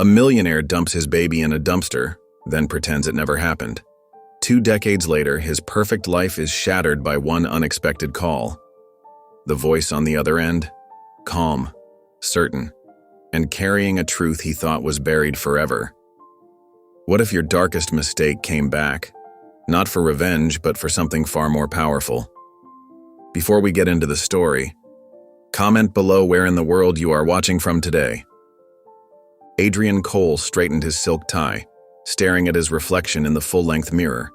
A millionaire dumps his baby in a dumpster, then pretends it never happened. 2 decades later, his perfect life is shattered by one unexpected call. The voice on the other end? Calm, certain, and carrying a truth he thought was buried forever. What if your darkest mistake came back? Not for revenge, but for something far more powerful. Before we get into the story, comment below where in the world you are watching from today. Adrian Cole straightened his silk tie, staring at his reflection in the full-length mirror.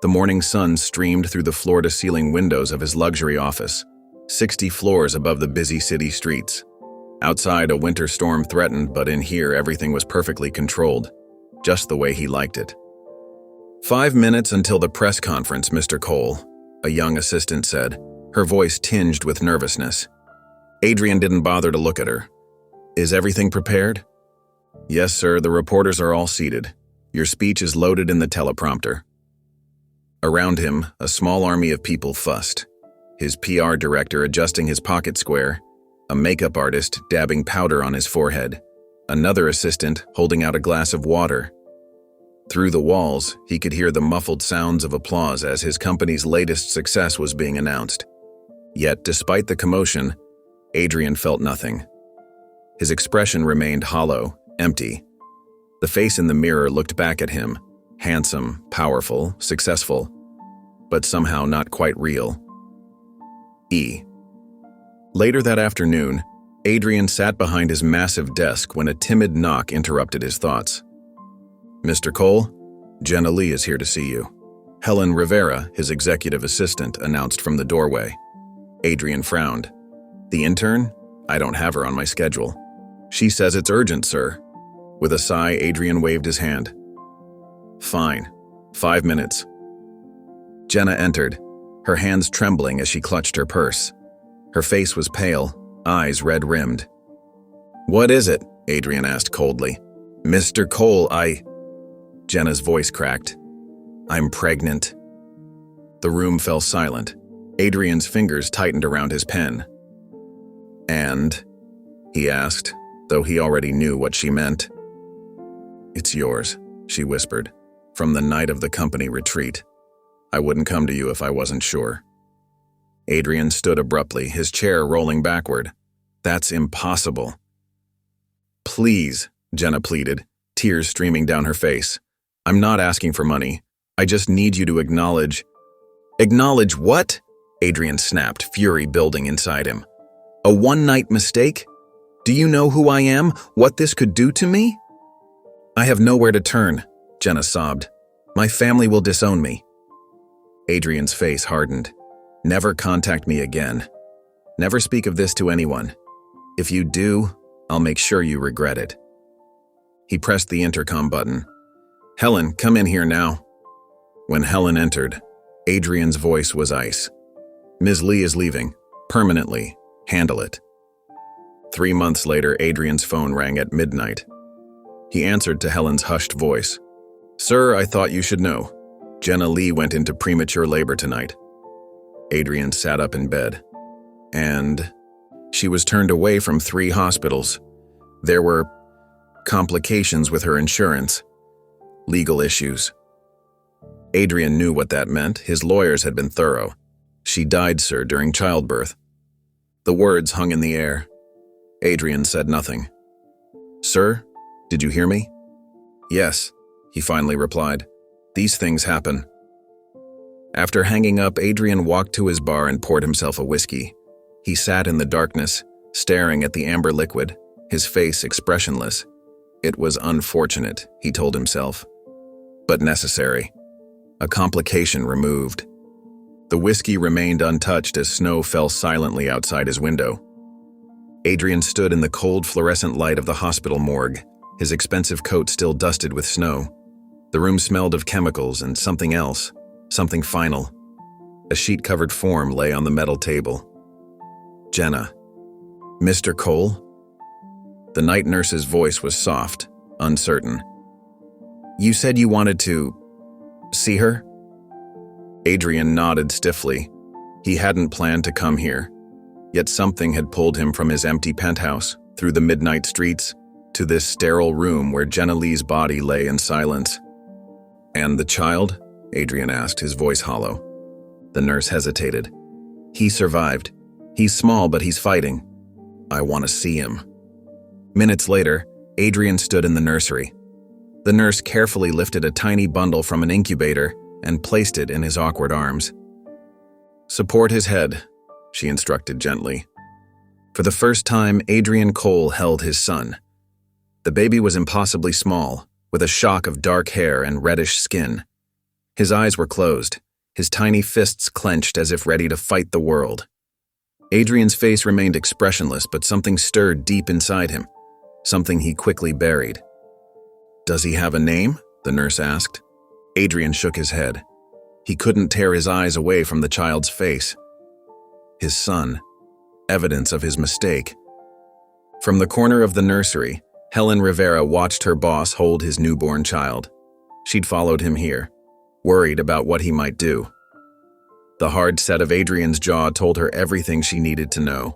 The morning sun streamed through the floor-to-ceiling windows of his luxury office, 60 floors above the busy city streets. Outside, a winter storm threatened, but in here everything was perfectly controlled, just the way he liked it. 5 minutes until the press conference, Mr. Cole, a young assistant said, her voice tinged with nervousness. Adrian didn't bother to look at her. Is everything prepared? Yes, sir, the reporters are all seated. Your speech is loaded in the teleprompter. Around him, a small army of people fussed. His PR director adjusting his pocket square, a makeup artist dabbing powder on his forehead, another assistant holding out a glass of water. Through the walls, he could hear the muffled sounds of applause as his company's latest success was being announced. Yet, despite the commotion, Adrian felt nothing. His expression remained hollow, empty. The face in the mirror looked back at him, handsome, powerful, successful, but somehow not quite real. Later that afternoon, Adrian sat behind his massive desk when a timid knock interrupted his thoughts. Mr. Cole, Jenna Lee is here to see you. Helen Rivera, his executive assistant, announced from the doorway. Adrian frowned. The intern? I don't have her on my schedule. She says it's urgent, sir. With a sigh, Adrian waved his hand. Fine. 5 minutes. Jenna entered, her hands trembling as she clutched her purse. Her face was pale, eyes red-rimmed. What is it? Adrian asked coldly. Mr. Cole, Jenna's voice cracked. I'm pregnant. The room fell silent. Adrian's fingers tightened around his pen. And? He asked, though he already knew what she meant. It's yours, she whispered, from the night of the company retreat. I wouldn't come to you if I wasn't sure. Adrian stood abruptly, his chair rolling backward. That's impossible. Please, Jenna pleaded, tears streaming down her face. I'm not asking for money. I just need you to acknowledge. Acknowledge what? Adrian snapped, fury building inside him. A one-night mistake? Do you know who I am? What this could do to me? I have nowhere to turn, Jenna sobbed. My family will disown me. Adrian's face hardened. Never contact me again. Never speak of this to anyone. If you do, I'll make sure you regret it. He pressed the intercom button. Helen, come in here now. When Helen entered, Adrian's voice was ice. Ms. Lee is leaving. Permanently. Handle it. 3 months later, Adrian's phone rang at midnight. He answered to Helen's hushed voice. Sir, I thought you should know. Jenna Lee went into premature labor tonight. Adrian sat up in bed. And she was turned away from 3 hospitals. There were complications with her insurance. Legal issues. Adrian knew what that meant. His lawyers had been thorough. She died, sir, during childbirth. The words hung in the air. Adrian said nothing. Sir, did you hear me? Yes, he finally replied. These things happen. After hanging up, Adrian walked to his bar and poured himself a whiskey. He sat in the darkness, staring at the amber liquid, his face expressionless. It was unfortunate, he told himself, but necessary. A complication removed. The whiskey remained untouched as snow fell silently outside his window. Adrian stood in the cold fluorescent light of the hospital morgue, his expensive coat still dusted with snow. The room smelled of chemicals and something else, something final. A sheet-covered form lay on the metal table. Jenna. Mr. Cole? The night nurse's voice was soft, uncertain. You said you wanted to see her? Adrian nodded stiffly. He hadn't planned to come here, yet something had pulled him from his empty penthouse, through the midnight streets, to this sterile room where Jenna Lee's body lay in silence. "And the child?" Adrian asked, his voice hollow. The nurse hesitated. "He survived. He's small, but he's fighting. I want to see him." Minutes later, Adrian stood in the nursery. The nurse carefully lifted a tiny bundle from an incubator and placed it in his awkward arms. "Support his head," she instructed gently. For the first time, Adrian Cole held his son. The baby was impossibly small, with a shock of dark hair and reddish skin. His eyes were closed, his tiny fists clenched as if ready to fight the world. Adrian's face remained expressionless, but something stirred deep inside him, something he quickly buried. "Does he have a name?" the nurse asked. Adrian shook his head. He couldn't tear his eyes away from the child's face. His son. Evidence of his mistake. From the corner of the nursery, Helen Rivera watched her boss hold his newborn child. She'd followed him here, worried about what he might do. The hard set of Adrian's jaw told her everything she needed to know.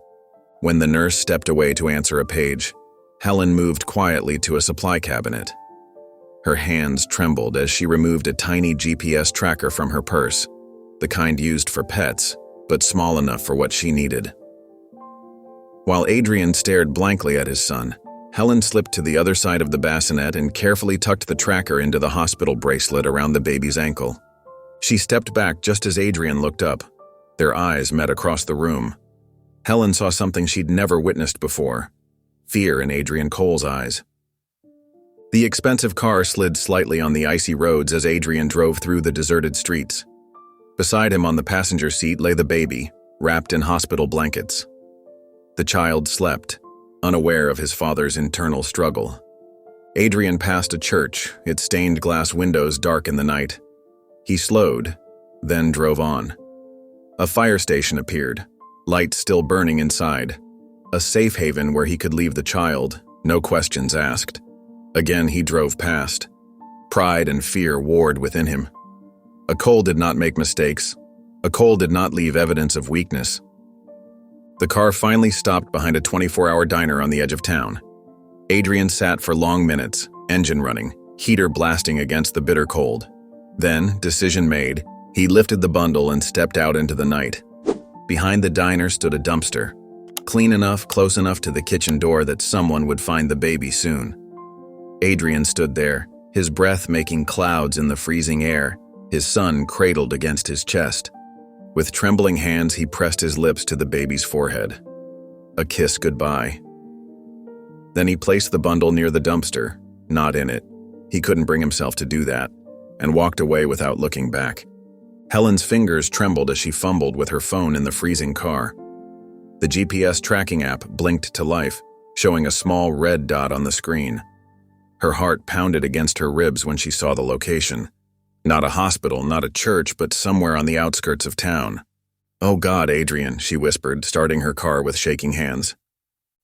When the nurse stepped away to answer a page, Helen moved quietly to a supply cabinet. Her hands trembled as she removed a tiny GPS tracker from her purse, the kind used for pets, but small enough for what she needed. While Adrian stared blankly at his son, Helen slipped to the other side of the bassinet and carefully tucked the tracker into the hospital bracelet around the baby's ankle. She stepped back just as Adrian looked up. Their eyes met across the room. Helen saw something she'd never witnessed before: fear in Adrian Cole's eyes. The expensive car slid slightly on the icy roads as Adrian drove through the deserted streets. Beside him on the passenger seat lay the baby, wrapped in hospital blankets. The child slept, unaware of his father's internal struggle. Adrian passed a church, its stained glass windows dark in the night. He slowed, then drove on. A fire station appeared, lights still burning inside. A safe haven where he could leave the child, no questions asked. Again he drove past. Pride and fear warred within him. A Cole did not make mistakes. A Cole did not leave evidence of weakness. The car finally stopped behind a 24-hour diner on the edge of town. Adrian sat for long minutes, engine running, heater blasting against the bitter cold. Then, decision made, he lifted the bundle and stepped out into the night. Behind the diner stood a dumpster, clean enough, close enough to the kitchen door that someone would find the baby soon. Adrian stood there, his breath making clouds in the freezing air, his son cradled against his chest. With trembling hands, he pressed his lips to the baby's forehead. A kiss goodbye. Then he placed the bundle near the dumpster, not in it. He couldn't bring himself to do that, and walked away without looking back. Helen's fingers trembled as she fumbled with her phone in the freezing car. The GPS tracking app blinked to life, showing a small red dot on the screen. Her heart pounded against her ribs when she saw the location. Not a hospital, not a church, but somewhere on the outskirts of town. "Oh God, Adrian," she whispered, starting her car with shaking hands.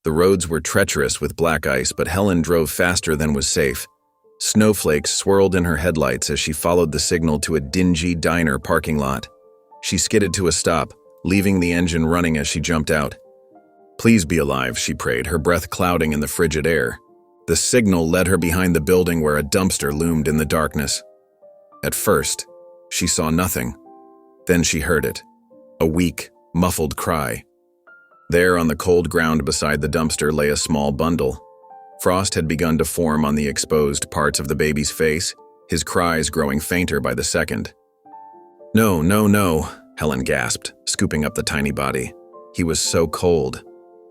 The roads were treacherous with black ice, but Helen drove faster than was safe. Snowflakes swirled in her headlights as she followed the signal to a dingy diner parking lot. She skidded to a stop, leaving the engine running as she jumped out. "Please be alive," she prayed, her breath clouding in the frigid air. The signal led her behind the building where a dumpster loomed in the darkness. At first, she saw nothing. Then she heard it, a weak, muffled cry. There on the cold ground beside the dumpster lay a small bundle. Frost had begun to form on the exposed parts of the baby's face, his cries growing fainter by the second. "No, no, no," Helen gasped, scooping up the tiny body. He was so cold,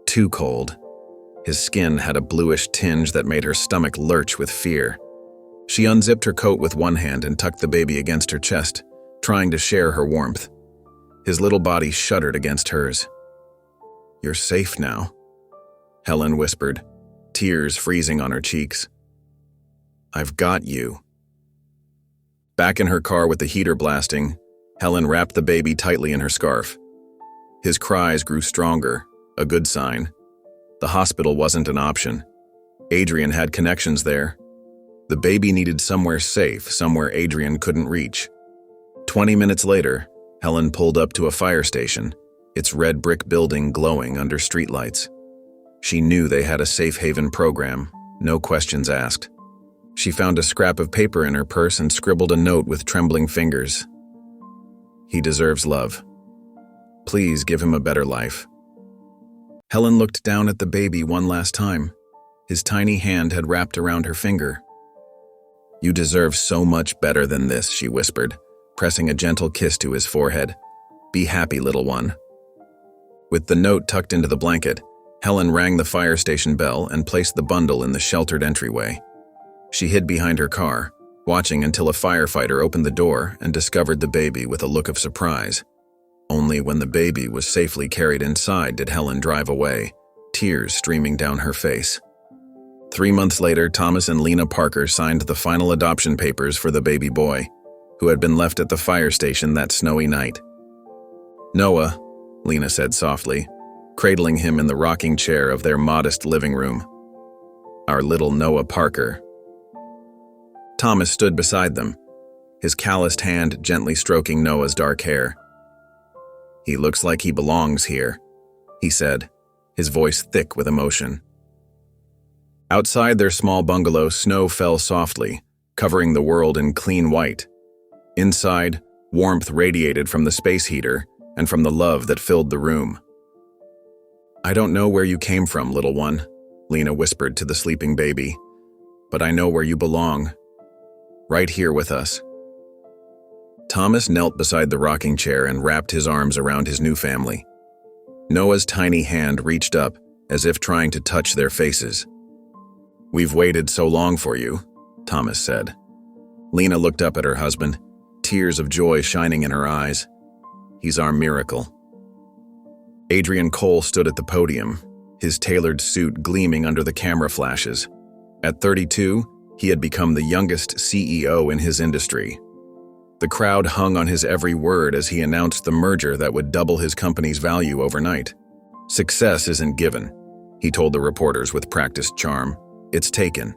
too cold. His skin had a bluish tinge that made her stomach lurch with fear. She unzipped her coat with one hand and tucked the baby against her chest, trying to share her warmth. His little body shuddered against hers. "You're safe now," Helen whispered, tears freezing on her cheeks. "I've got you." Back in her car with the heater blasting, Helen wrapped the baby tightly in her scarf. His cries grew stronger, a good sign. The hospital wasn't an option. Adrian had connections there. The baby needed somewhere safe, somewhere Adrian couldn't reach. 20 minutes later, Helen pulled up to a fire station, its red brick building glowing under streetlights. She knew they had a safe haven program, no questions asked. She found a scrap of paper in her purse and scribbled a note with trembling fingers. He deserves love. Please give him a better life. Helen looked down at the baby one last time. His tiny hand had wrapped around her finger. You deserve so much better than this, she whispered, pressing a gentle kiss to his forehead. Be happy, little one. With the note tucked into the blanket, Helen rang the fire station bell and placed the bundle in the sheltered entryway. She hid behind her car, watching until a firefighter opened the door and discovered the baby with a look of surprise. Only when the baby was safely carried inside did Helen drive away, tears streaming down her face. 3 months later, Thomas and Lena Parker signed the final adoption papers for the baby boy, who had been left at the fire station that snowy night. Noah, Lena said softly, cradling him in the rocking chair of their modest living room. Our little Noah Parker. Thomas stood beside them, his calloused hand gently stroking Noah's dark hair. He looks like he belongs here, he said, his voice thick with emotion. Outside their small bungalow, snow fell softly, covering the world in clean white. Inside, warmth radiated from the space heater and from the love that filled the room. I don't know where you came from, little one, Lena whispered to the sleeping baby, but I know where you belong. Right here with us. Thomas knelt beside the rocking chair and wrapped his arms around his new family. Noah's tiny hand reached up, as if trying to touch their faces. We've waited so long for you, Thomas said. Lena looked up at her husband, tears of joy shining in her eyes. He's our miracle. Adrian Cole stood at the podium, his tailored suit gleaming under the camera flashes. At 32, he had become the youngest CEO in his industry. The crowd hung on his every word as he announced the merger that would double his company's value overnight. Success isn't given, he told the reporters with practiced charm. It's taken.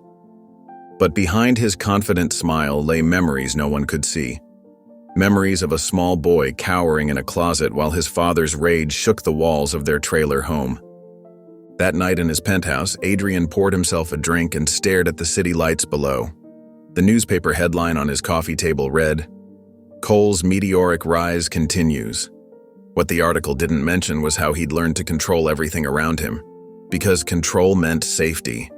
But behind his confident smile lay memories no one could see. Memories of a small boy cowering in a closet while his father's rage shook the walls of their trailer home. That night in his penthouse, Adrian poured himself a drink and stared at the city lights below. The newspaper headline on his coffee table read, Cole's meteoric rise continues. What the article didn't mention was how he'd learned to control everything around him, because control meant safety.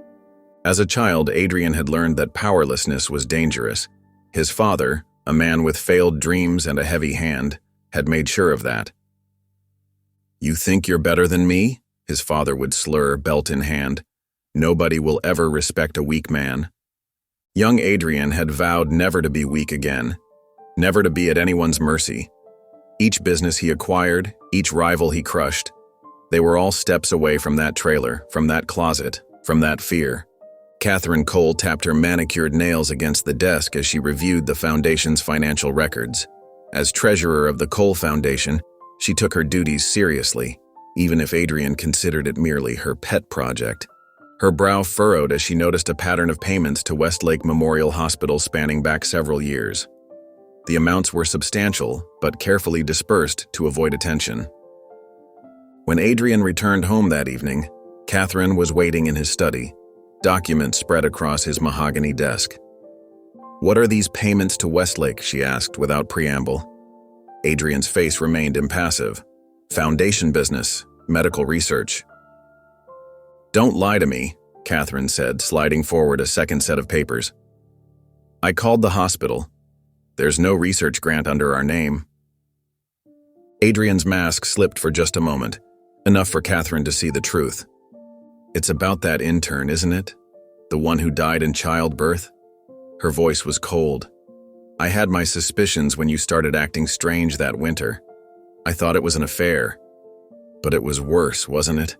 As a child, Adrian had learned that powerlessness was dangerous. His father, a man with failed dreams and a heavy hand, had made sure of that. You think you're better than me? His father would slur, belt in hand. Nobody will ever respect a weak man. Young Adrian had vowed never to be weak again, never to be at anyone's mercy. Each business he acquired, each rival he crushed, they were all steps away from that trailer, from that closet, from that fear. Catherine Cole tapped her manicured nails against the desk as she reviewed the foundation's financial records. As treasurer of the Cole Foundation, she took her duties seriously, even if Adrian considered it merely her pet project. Her brow furrowed as she noticed a pattern of payments to Westlake Memorial Hospital spanning back several years. The amounts were substantial, but carefully dispersed to avoid attention. When Adrian returned home that evening, Catherine was waiting in his study, documents spread across his mahogany desk. What are these payments to Westlake? She asked without preamble. Adrian's face remained impassive. Foundation business, medical research. Don't lie to me, Catherine said, sliding forward a second set of papers. I called the hospital. There's no research grant under our name. Adrian's mask slipped for just a moment, enough for Catherine to see the truth. It's about that intern, isn't it? The one who died in childbirth? Her voice was cold. I had my suspicions when you started acting strange that winter. I thought it was an affair. But it was worse, wasn't it?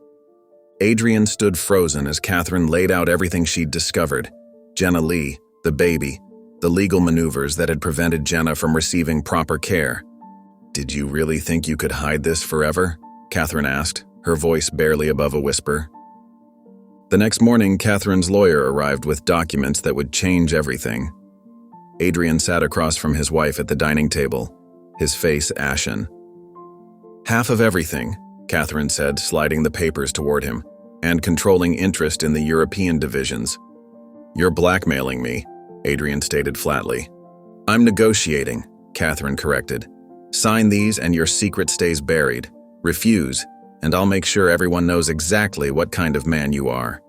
Adrian stood frozen as Catherine laid out everything she'd discovered. Jenna Lee, the baby, the legal maneuvers that had prevented Jenna from receiving proper care. Did you really think you could hide this forever? Catherine asked, her voice barely above a whisper. The next morning, Catherine's lawyer arrived with documents that would change everything. Adrian sat across from his wife at the dining table, his face ashen. Half of everything, Catherine said, sliding the papers toward him, and controlling interest in the European divisions, "You're blackmailing me," Adrian stated flatly. "I'm negotiating," Catherine corrected. "Sign these and your secret stays buried. Refuse, and I'll make sure everyone knows exactly what kind of man you are."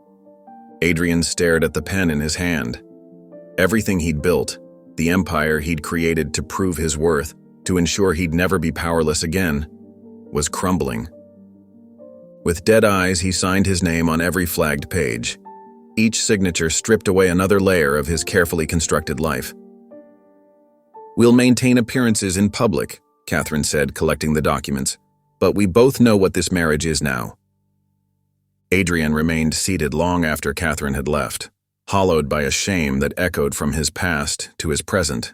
Adrian stared at the pen in his hand. Everything he'd built, the empire he'd created to prove his worth, to ensure he'd never be powerless again, was crumbling. With dead eyes, he signed his name on every flagged page. Each signature stripped away another layer of his carefully constructed life. "We'll maintain appearances in public," Catherine said, collecting the documents, "but we both know what this marriage is now." Adrian remained seated long after Catherine had left, hollowed by a shame that echoed from his past to his present.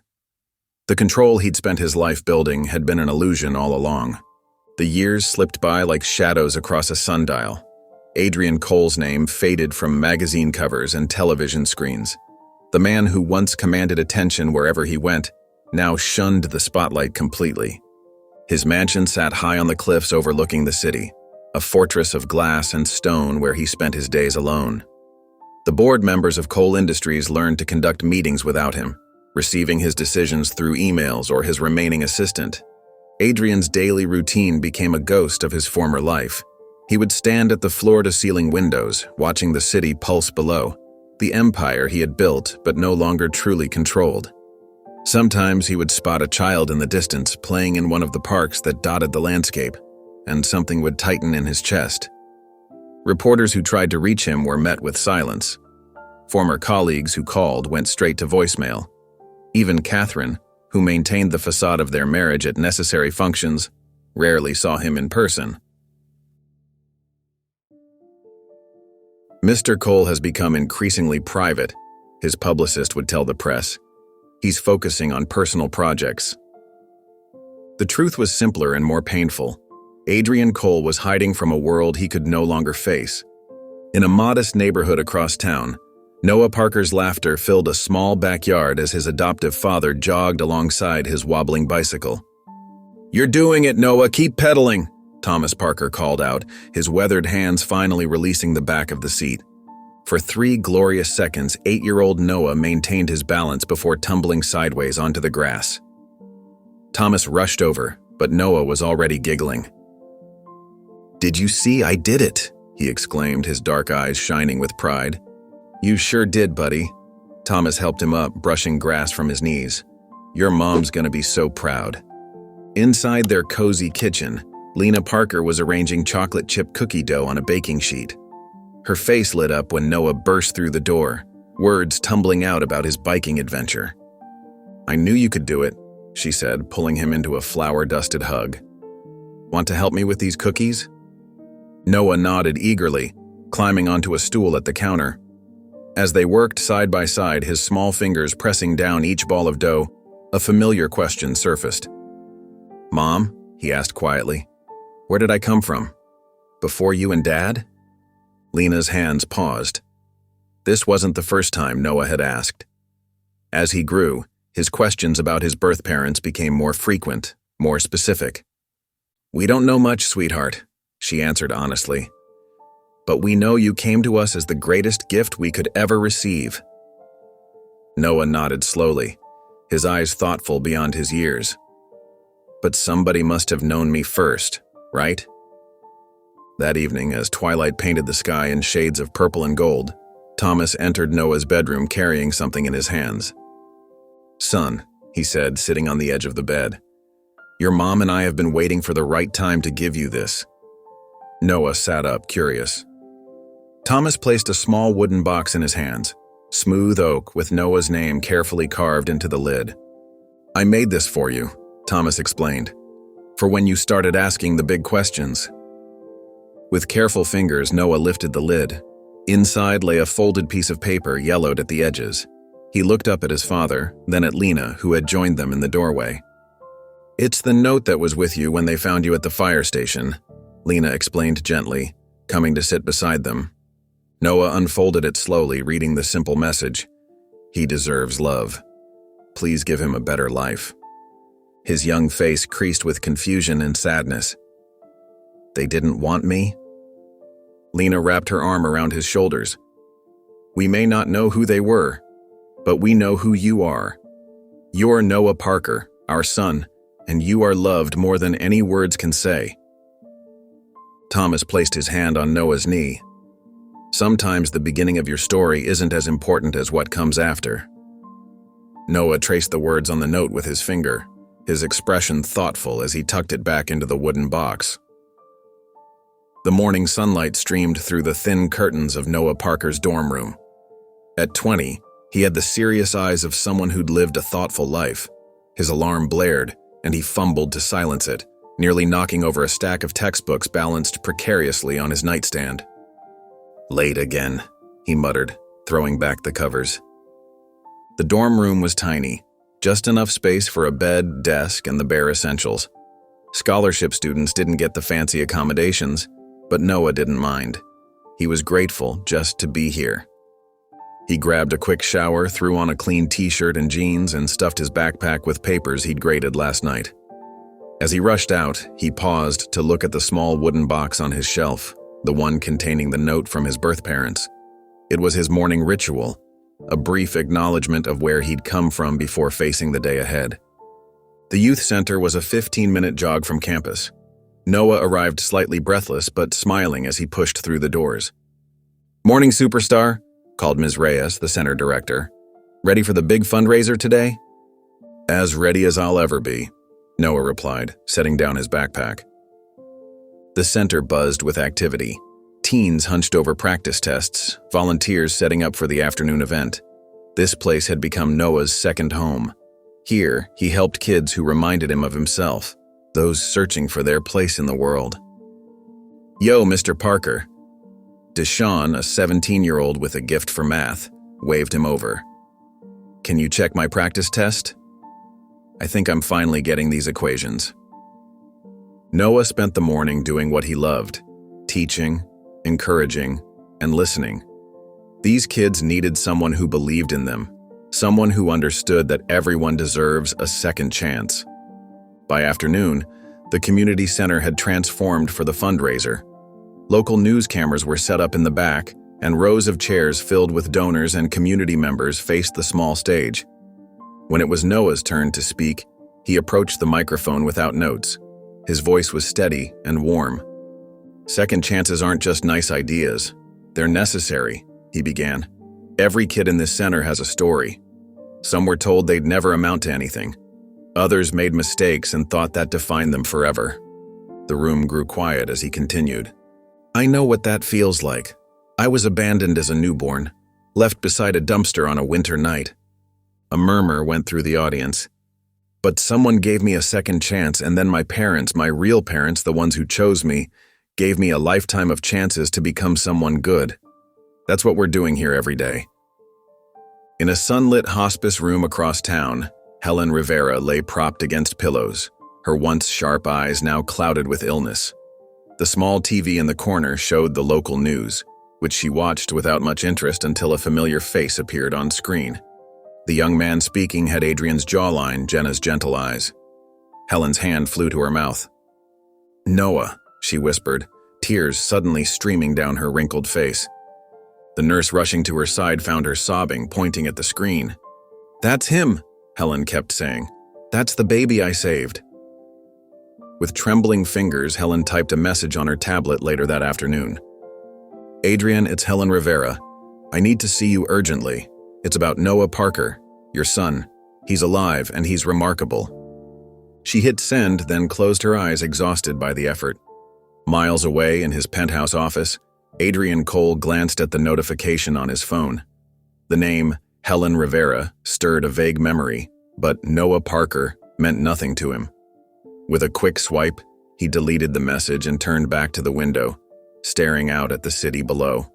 The control he'd spent his life building had been an illusion all along. The years slipped by like shadows across a sundial. Adrian Cole's name faded from magazine covers and television screens. The man who once commanded attention wherever he went now shunned the spotlight completely. His mansion sat high on the cliffs overlooking the city, a fortress of glass and stone where he spent his days alone. The board members of Cole Industries learned to conduct meetings without him, receiving his decisions through emails or his remaining assistant. Adrian's daily routine became a ghost of his former life. He would stand at the floor-to-ceiling windows, watching the city pulse below, the empire he had built but no longer truly controlled. Sometimes he would spot a child in the distance playing in one of the parks that dotted the landscape, and something would tighten in his chest. Reporters who tried to reach him were met with silence. Former colleagues who called went straight to voicemail. Even Catherine, who maintained the facade of their marriage at necessary functions, rarely saw him in person. "Mr. Cole has become increasingly private," his publicist would tell the press. "He's focusing on personal projects." The truth was simpler and more painful. Adrian Cole was hiding from a world he could no longer face. In a modest neighborhood across town, Noah Parker's laughter filled a small backyard as his adoptive father jogged alongside his wobbling bicycle. "You're doing it, Noah, keep pedaling," Thomas Parker called out, his weathered hands finally releasing the back of the seat. For 3 glorious seconds, 8-year-old Noah maintained his balance before tumbling sideways onto the grass. Thomas rushed over, but Noah was already giggling. "Did you see? I did it," he exclaimed, his dark eyes shining with pride. "You sure did, buddy." Thomas helped him up, brushing grass from his knees. "Your mom's gonna be so proud." Inside their cozy kitchen, Lena Parker was arranging chocolate chip cookie dough on a baking sheet. Her face lit up when Noah burst through the door, words tumbling out about his biking adventure. "I knew you could do it," she said, pulling him into a flour-dusted hug. "Want to help me with these cookies?" Noah nodded eagerly, climbing onto a stool at the counter. As they worked side by side, his small fingers pressing down each ball of dough, a familiar question surfaced. "Mom?" he asked quietly. "Where did I come from? Before you and Dad?" Lena's hands paused. This wasn't the first time Noah had asked. As he grew, his questions about his birth parents became more frequent, more specific. "We don't know much, sweetheart," she answered honestly. "But we know you came to us as the greatest gift we could ever receive." Noah nodded slowly, his eyes thoughtful beyond his years. "But somebody must have known me first, right?" That evening, as twilight painted the sky in shades of purple and gold, Thomas entered Noah's bedroom carrying something in his hands. "Son," he said, sitting on the edge of the bed, "your mom and I have been waiting for the right time to give you this." Noah sat up, curious. Thomas placed a small wooden box in his hands, smooth oak with Noah's name carefully carved into the lid. "I made this for you," Thomas explained, "for when you started asking the big questions." With careful fingers, Noah lifted the lid. Inside lay a folded piece of paper, yellowed at the edges. He looked up at his father, then at Lena, who had joined them in the doorway. "It's the note that was with you when they found you at the fire station," Lena explained gently, coming to sit beside them. Noah unfolded it slowly, reading the simple message. "He deserves love. Please give him a better life." His young face creased with confusion and sadness. "They didn't want me?" Lena wrapped her arm around his shoulders. We may not know who they were, but we know who you are. You're Noah Parker, our son, and you are loved more than any words can say." Thomas placed his hand on Noah's knee. "Sometimes the beginning of your story isn't as important as what comes after." Noah traced the words on the note with his finger, his expression thoughtful as he tucked it back into the wooden box. The morning sunlight streamed through the thin curtains of Noah Parker's dorm room. At 20, he had the serious eyes of someone who'd lived a thoughtful life. His alarm blared, and he fumbled to silence it, nearly knocking over a stack of textbooks balanced precariously on his nightstand. "Late again," he muttered, throwing back the covers. The dorm room was tiny, just enough space for a bed, desk, and the bare essentials. Scholarship students didn't get the fancy accommodations, but Noah didn't mind. He was grateful just to be here. He grabbed a quick shower, threw on a clean t-shirt and jeans, and stuffed his backpack with papers he'd graded last night. As he rushed out, he paused to look at the small wooden box on his shelf, the one containing the note from his birth parents. It was his morning ritual, a brief acknowledgement of where he'd come from before facing the day ahead. The youth center was a 15-minute jog from campus. Noah arrived slightly breathless but smiling as he pushed through the doors. "Morning, superstar," called Ms. Reyes, the center director. "Ready for the big fundraiser today?" "As ready as I'll ever be," Noah replied, setting down his backpack. The center buzzed with activity. Teens hunched over practice tests, volunteers setting up for the afternoon event. This place had become Noah's second home. Here, he helped kids who reminded him of himself, those searching for their place in the world. "Yo, Mr. Parker." Deshaun, a 17-year-old with a gift for math, waved him over. "Can you check my practice test? I think I'm finally getting these equations." Noah spent the morning doing what he loved, teaching, encouraging, and listening. These kids needed someone who believed in them, someone who understood that everyone deserves a second chance. By afternoon, the community center had transformed for the fundraiser. Local news cameras were set up in the back, and rows of chairs filled with donors and community members faced the small stage. When it was Noah's turn to speak, he approached the microphone without notes. His voice was steady and warm. "Second chances aren't just nice ideas. They're necessary," he began. "Every kid in this center has a story. Some were told they'd never amount to anything. Others made mistakes and thought that defined them forever." The room grew quiet as he continued. "I know what that feels like. I was abandoned as a newborn, left beside a dumpster on a winter night." A murmur went through the audience. "But someone gave me a second chance, and then my parents, my real parents, the ones who chose me, gave me a lifetime of chances to become someone good. That's what we're doing here every day." In a sunlit hospice room across town, Helen Rivera lay propped against pillows, her once sharp eyes now clouded with illness. The small TV in the corner showed the local news, which she watched without much interest until a familiar face appeared on screen. The young man speaking had Adrian's jawline, Jenna's gentle eyes. Helen's hand flew to her mouth. "Noah," she whispered, tears suddenly streaming down her wrinkled face. The nurse rushing to her side found her sobbing, pointing at the screen. "That's him," Helen kept saying. "That's the baby I saved." With trembling fingers, Helen typed a message on her tablet later that afternoon. "Adrian, it's Helen Rivera. I need to see you urgently. It's about Noah Parker, your son. He's alive and he's remarkable." She hit send, then closed her eyes, exhausted by the effort. Miles away in his penthouse office, Adrian Cole glanced at the notification on his phone. The name, Helen Rivera, stirred a vague memory, but Noah Parker meant nothing to him. With a quick swipe, he deleted the message and turned back to the window, staring out at the city below.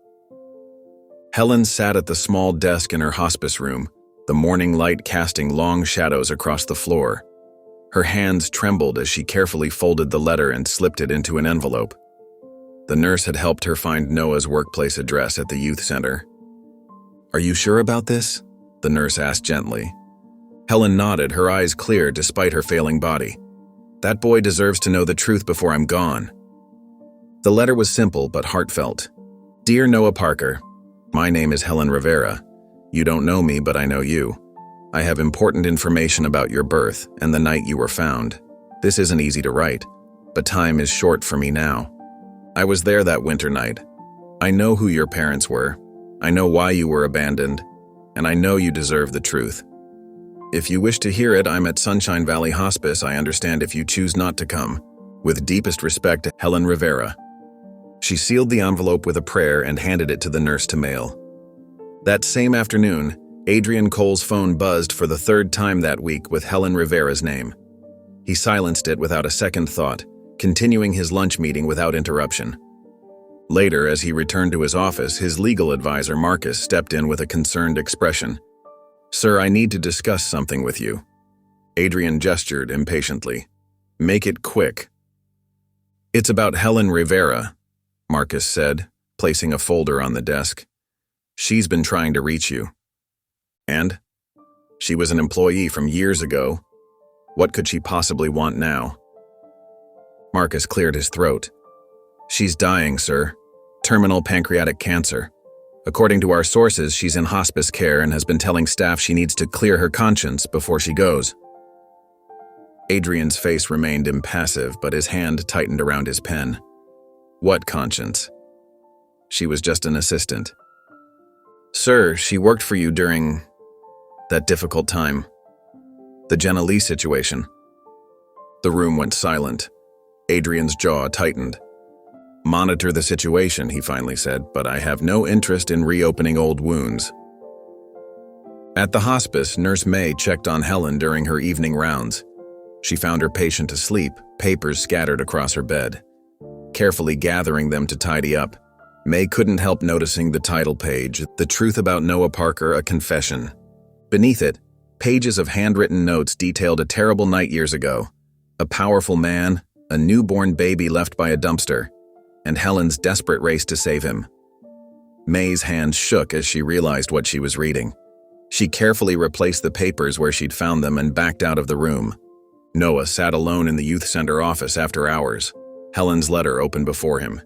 Helen sat at the small desk in her hospice room, the morning light casting long shadows across the floor. Her hands trembled as she carefully folded the letter and slipped it into an envelope. The nurse had helped her find Noah's workplace address at the youth center. "Are you sure about this?" the nurse asked gently. Helen nodded, her eyes clear despite her failing body. "That boy deserves to know the truth before I'm gone." The letter was simple but heartfelt. "Dear Noah Parker, My name is Helen Rivera. You don't know me, but I know you. I have important information about your birth and the night you were found. This isn't easy to write, but time is short for me now. I was there that winter night. I know who your parents were. I know why you were abandoned, and I know you deserve the truth. If you wish to hear it, I'm at Sunshine Valley Hospice. I understand if you choose not to come. With deepest respect, Helen Rivera. She sealed the envelope with a prayer and handed it to the nurse to mail. That same afternoon, Adrian Cole's phone buzzed for the third time that week with Helen Rivera's name. He silenced it without a second thought, continuing his lunch meeting without interruption. Later, as he returned to his office, his legal advisor, Marcus, stepped in with a concerned expression. "Sir, I need to discuss something with you." Adrian gestured impatiently. "Make it quick." "It's about Helen Rivera," Marcus said, placing a folder on the desk. "She's been trying to reach you." "And? She was an employee from years ago. What could she possibly want now?" Marcus cleared his throat. "She's dying, sir. Terminal pancreatic cancer. According to our sources, she's in hospice care and has been telling staff she needs to clear her conscience before she goes." Adrian's face remained impassive, but his hand tightened around his pen. "What conscience?" "She was just an assistant." "Sir, she worked for you during that difficult time. The Jenna Lee situation." The room went silent. Adrian's jaw tightened. "Monitor the situation," he finally said, "but I have no interest in reopening old wounds." At the hospice, Nurse May checked on Helen during her evening rounds. She found her patient asleep, papers scattered across her bed. Carefully gathering them to tidy up, May couldn't help noticing the title page, "The Truth About Noah Parker, a Confession." Beneath it, pages of handwritten notes detailed a terrible night years ago. A powerful man, a newborn baby left by a dumpster, and Helen's desperate race to save him. May's hands shook as she realized what she was reading. She carefully replaced the papers where she'd found them and backed out of the room. Noah sat alone in the youth center office after hours. Helen's letter opened before him.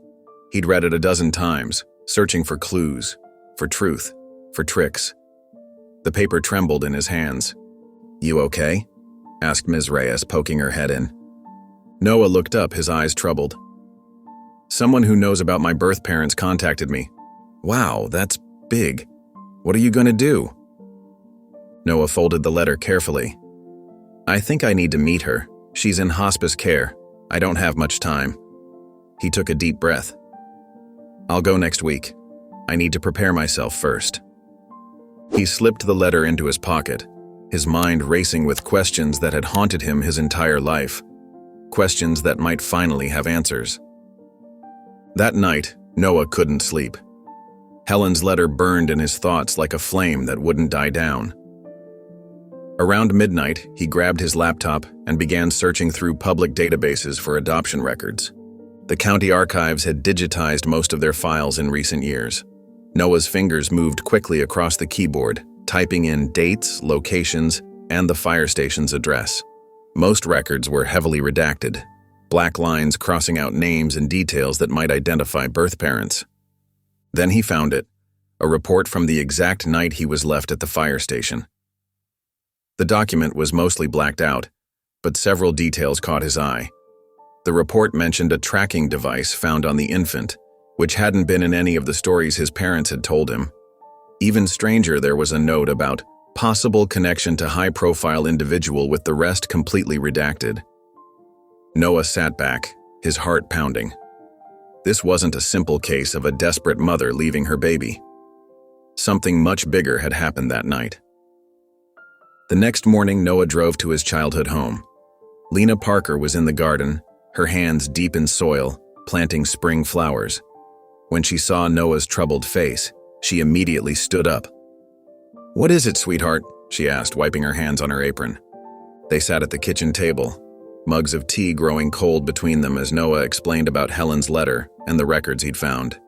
He'd read it a dozen times, searching for clues, for truth, for tricks. The paper trembled in his hands. "You okay?" asked Ms. Reyes, poking her head in. Noah looked up, his eyes troubled. "Someone who knows about my birth parents contacted me." "Wow, that's big. What are you going to do?" Noah folded the letter carefully. "I think I need to meet her. She's in hospice care. I don't have much time." He took a deep breath. "I'll go next week. I need to prepare myself first." He slipped the letter into his pocket, his mind racing with questions that had haunted him his entire life. Questions that might finally have answers. That night, Noah couldn't sleep. Helen's letter burned in his thoughts like a flame that wouldn't die down. Around midnight, he grabbed his laptop and began searching through public databases for adoption records. The county archives had digitized most of their files in recent years. Noah's fingers moved quickly across the keyboard, typing in dates, locations, and the fire station's address. Most records were heavily redacted, black lines crossing out names and details that might identify birth parents. Then he found it, a report from the exact night he was left at the fire station. The document was mostly blacked out, but several details caught his eye. The report mentioned a tracking device found on the infant, which hadn't been in any of the stories his parents had told him. Even stranger, there was a note about possible connection to high-profile individual, with the rest completely redacted. Noah sat back, his heart pounding. This wasn't a simple case of a desperate mother leaving her baby. Something much bigger had happened that night. The next morning, Noah drove to his childhood home. Lena Parker was in the garden, her hands deep in soil, planting spring flowers. When she saw Noah's troubled face, she immediately stood up. "What is it, sweetheart?" she asked, wiping her hands on her apron. They sat at the kitchen table, mugs of tea growing cold between them as Noah explained about Helen's letter and the records he'd found.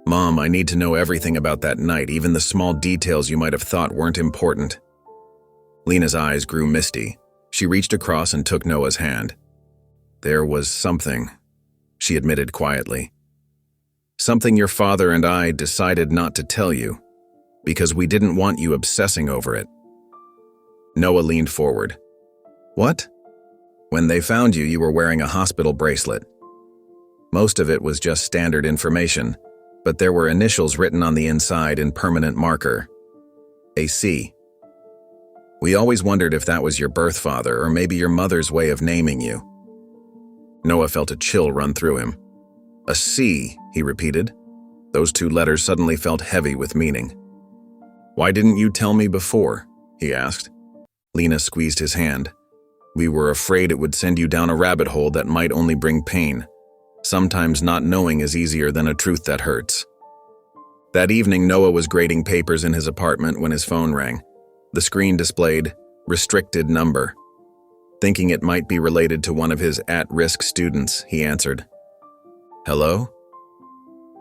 "Mom, I need to know everything about that night, even the small details you might have thought weren't important." Lena's eyes grew misty. She reached across and took Noah's hand. "There was something," she admitted quietly. Something your father and I decided not to tell you, because we didn't want you obsessing over it. Noah leaned forward. What? When they found you, you were wearing a hospital bracelet. Most of it was just standard information, but there were initials written on the inside in permanent marker. A C. We always wondered if that was your birth father or maybe your mother's way of naming you. Noah felt a chill run through him. A C, he repeated. Those two letters suddenly felt heavy with meaning. Why didn't you tell me before? He asked. Lena squeezed his hand. We were afraid it would send you down a rabbit hole that might only bring pain. Sometimes not knowing is easier than a truth that hurts. That evening, Noah was grading papers in his apartment when his phone rang. The screen displayed, "Restricted number." Thinking it might be related to one of his at-risk students, he answered. Hello?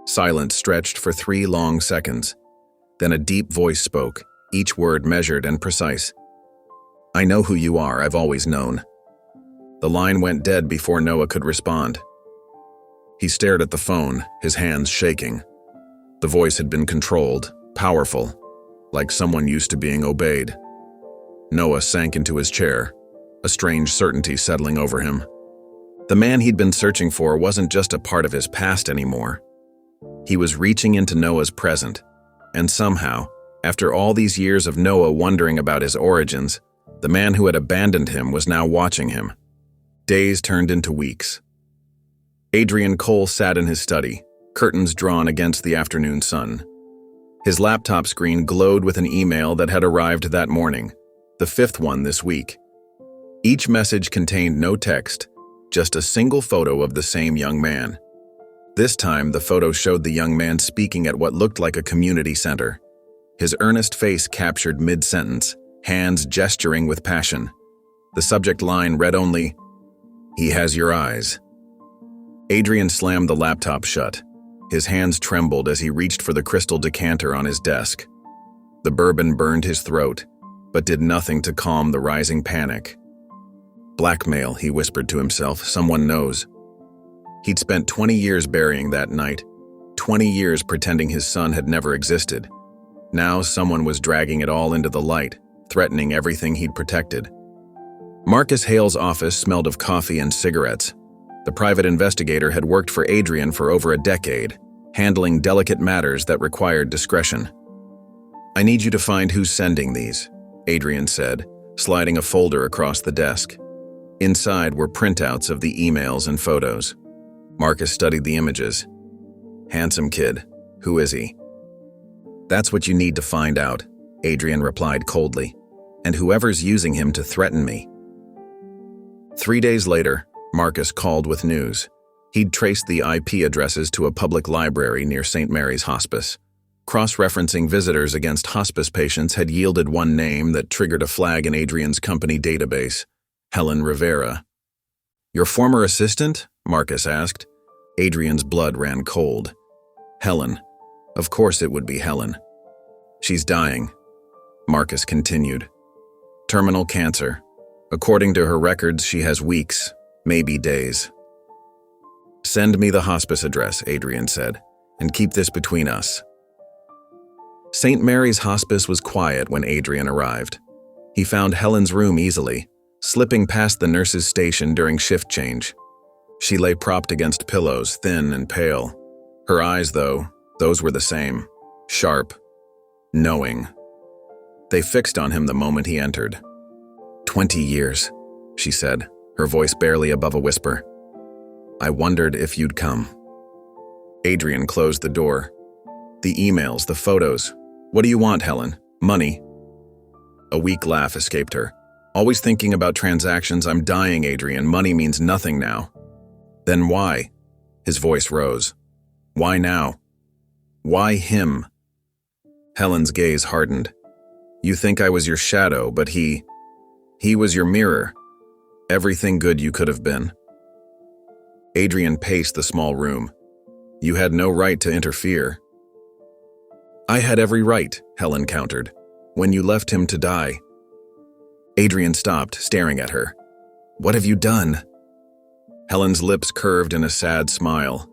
Silence stretched for 3 long seconds. Then a deep voice spoke, each word measured and precise. I know who you are, I've always known. The line went dead before Noah could respond. He stared at the phone, his hands shaking. The voice had been controlled, powerful, like someone used to being obeyed. Noah sank into his chair, a strange certainty settling over him. The man he'd been searching for wasn't just a part of his past anymore. He was reaching into Noah's present, and somehow, after all these years of Noah wondering about his origins, the man who had abandoned him was now watching him. Days turned into weeks. Adrian Cole sat in his study, curtains drawn against the afternoon sun. His laptop screen glowed with an email that had arrived that morning, the 5th one this week. Each message contained no text, just a single photo of the same young man. This time, the photo showed the young man speaking at what looked like a community center. His earnest face captured mid-sentence, hands gesturing with passion. The subject line read only, "He has your eyes." Adrian slammed the laptop shut. His hands trembled as he reached for the crystal decanter on his desk. The bourbon burned his throat, but did nothing to calm the rising panic. Blackmail, he whispered to himself, someone knows. He'd spent 20 years burying that night, 20 years pretending his son had never existed. Now someone was dragging it all into the light, threatening everything he'd protected. Marcus Hale's office smelled of coffee and cigarettes. The private investigator had worked for Adrian for over a decade, handling delicate matters that required discretion. I need you to find who's sending these, Adrian said, sliding a folder across the desk. Inside were printouts of the emails and photos. Marcus studied the images. Handsome kid. Who is he? That's what you need to find out, Adrian replied coldly. And whoever's using him to threaten me. 3 days later, Marcus called with news. He'd traced the IP addresses to a public library near St. Mary's Hospice. Cross-referencing visitors against hospice patients had yielded one name that triggered a flag in Adrian's company database. Helen Rivera. Your former assistant? Marcus asked. Adrian's blood ran cold. Helen. Of course it would be Helen. She's dying. Marcus continued. Terminal cancer. According to her records, she has weeks, maybe days. Send me the hospice address, Adrian said, and keep this between us. St. Mary's Hospice was quiet when Adrian arrived. He found Helen's room easily, slipping past the nurse's station during shift change. She lay propped against pillows, thin and pale. Her eyes, though, those were the same, sharp, knowing. They fixed on him the moment he entered. 20 years, she said, her voice barely above a whisper. I wondered if you'd come. Adrian closed the door. The emails, the photos. What do you want, Helen? Money? A weak laugh escaped her. Always thinking about transactions. I'm dying, Adrian. Money means nothing now. Then why? His voice rose. Why now? Why him? Helen's gaze hardened. You think I was your shadow, but he was your mirror. Everything good you could have been. Adrian paced the small room. You had no right to interfere. I had every right, Helen countered, when you left him to die. Adrian stopped, staring at her. What have you done? Helen's lips curved in a sad smile.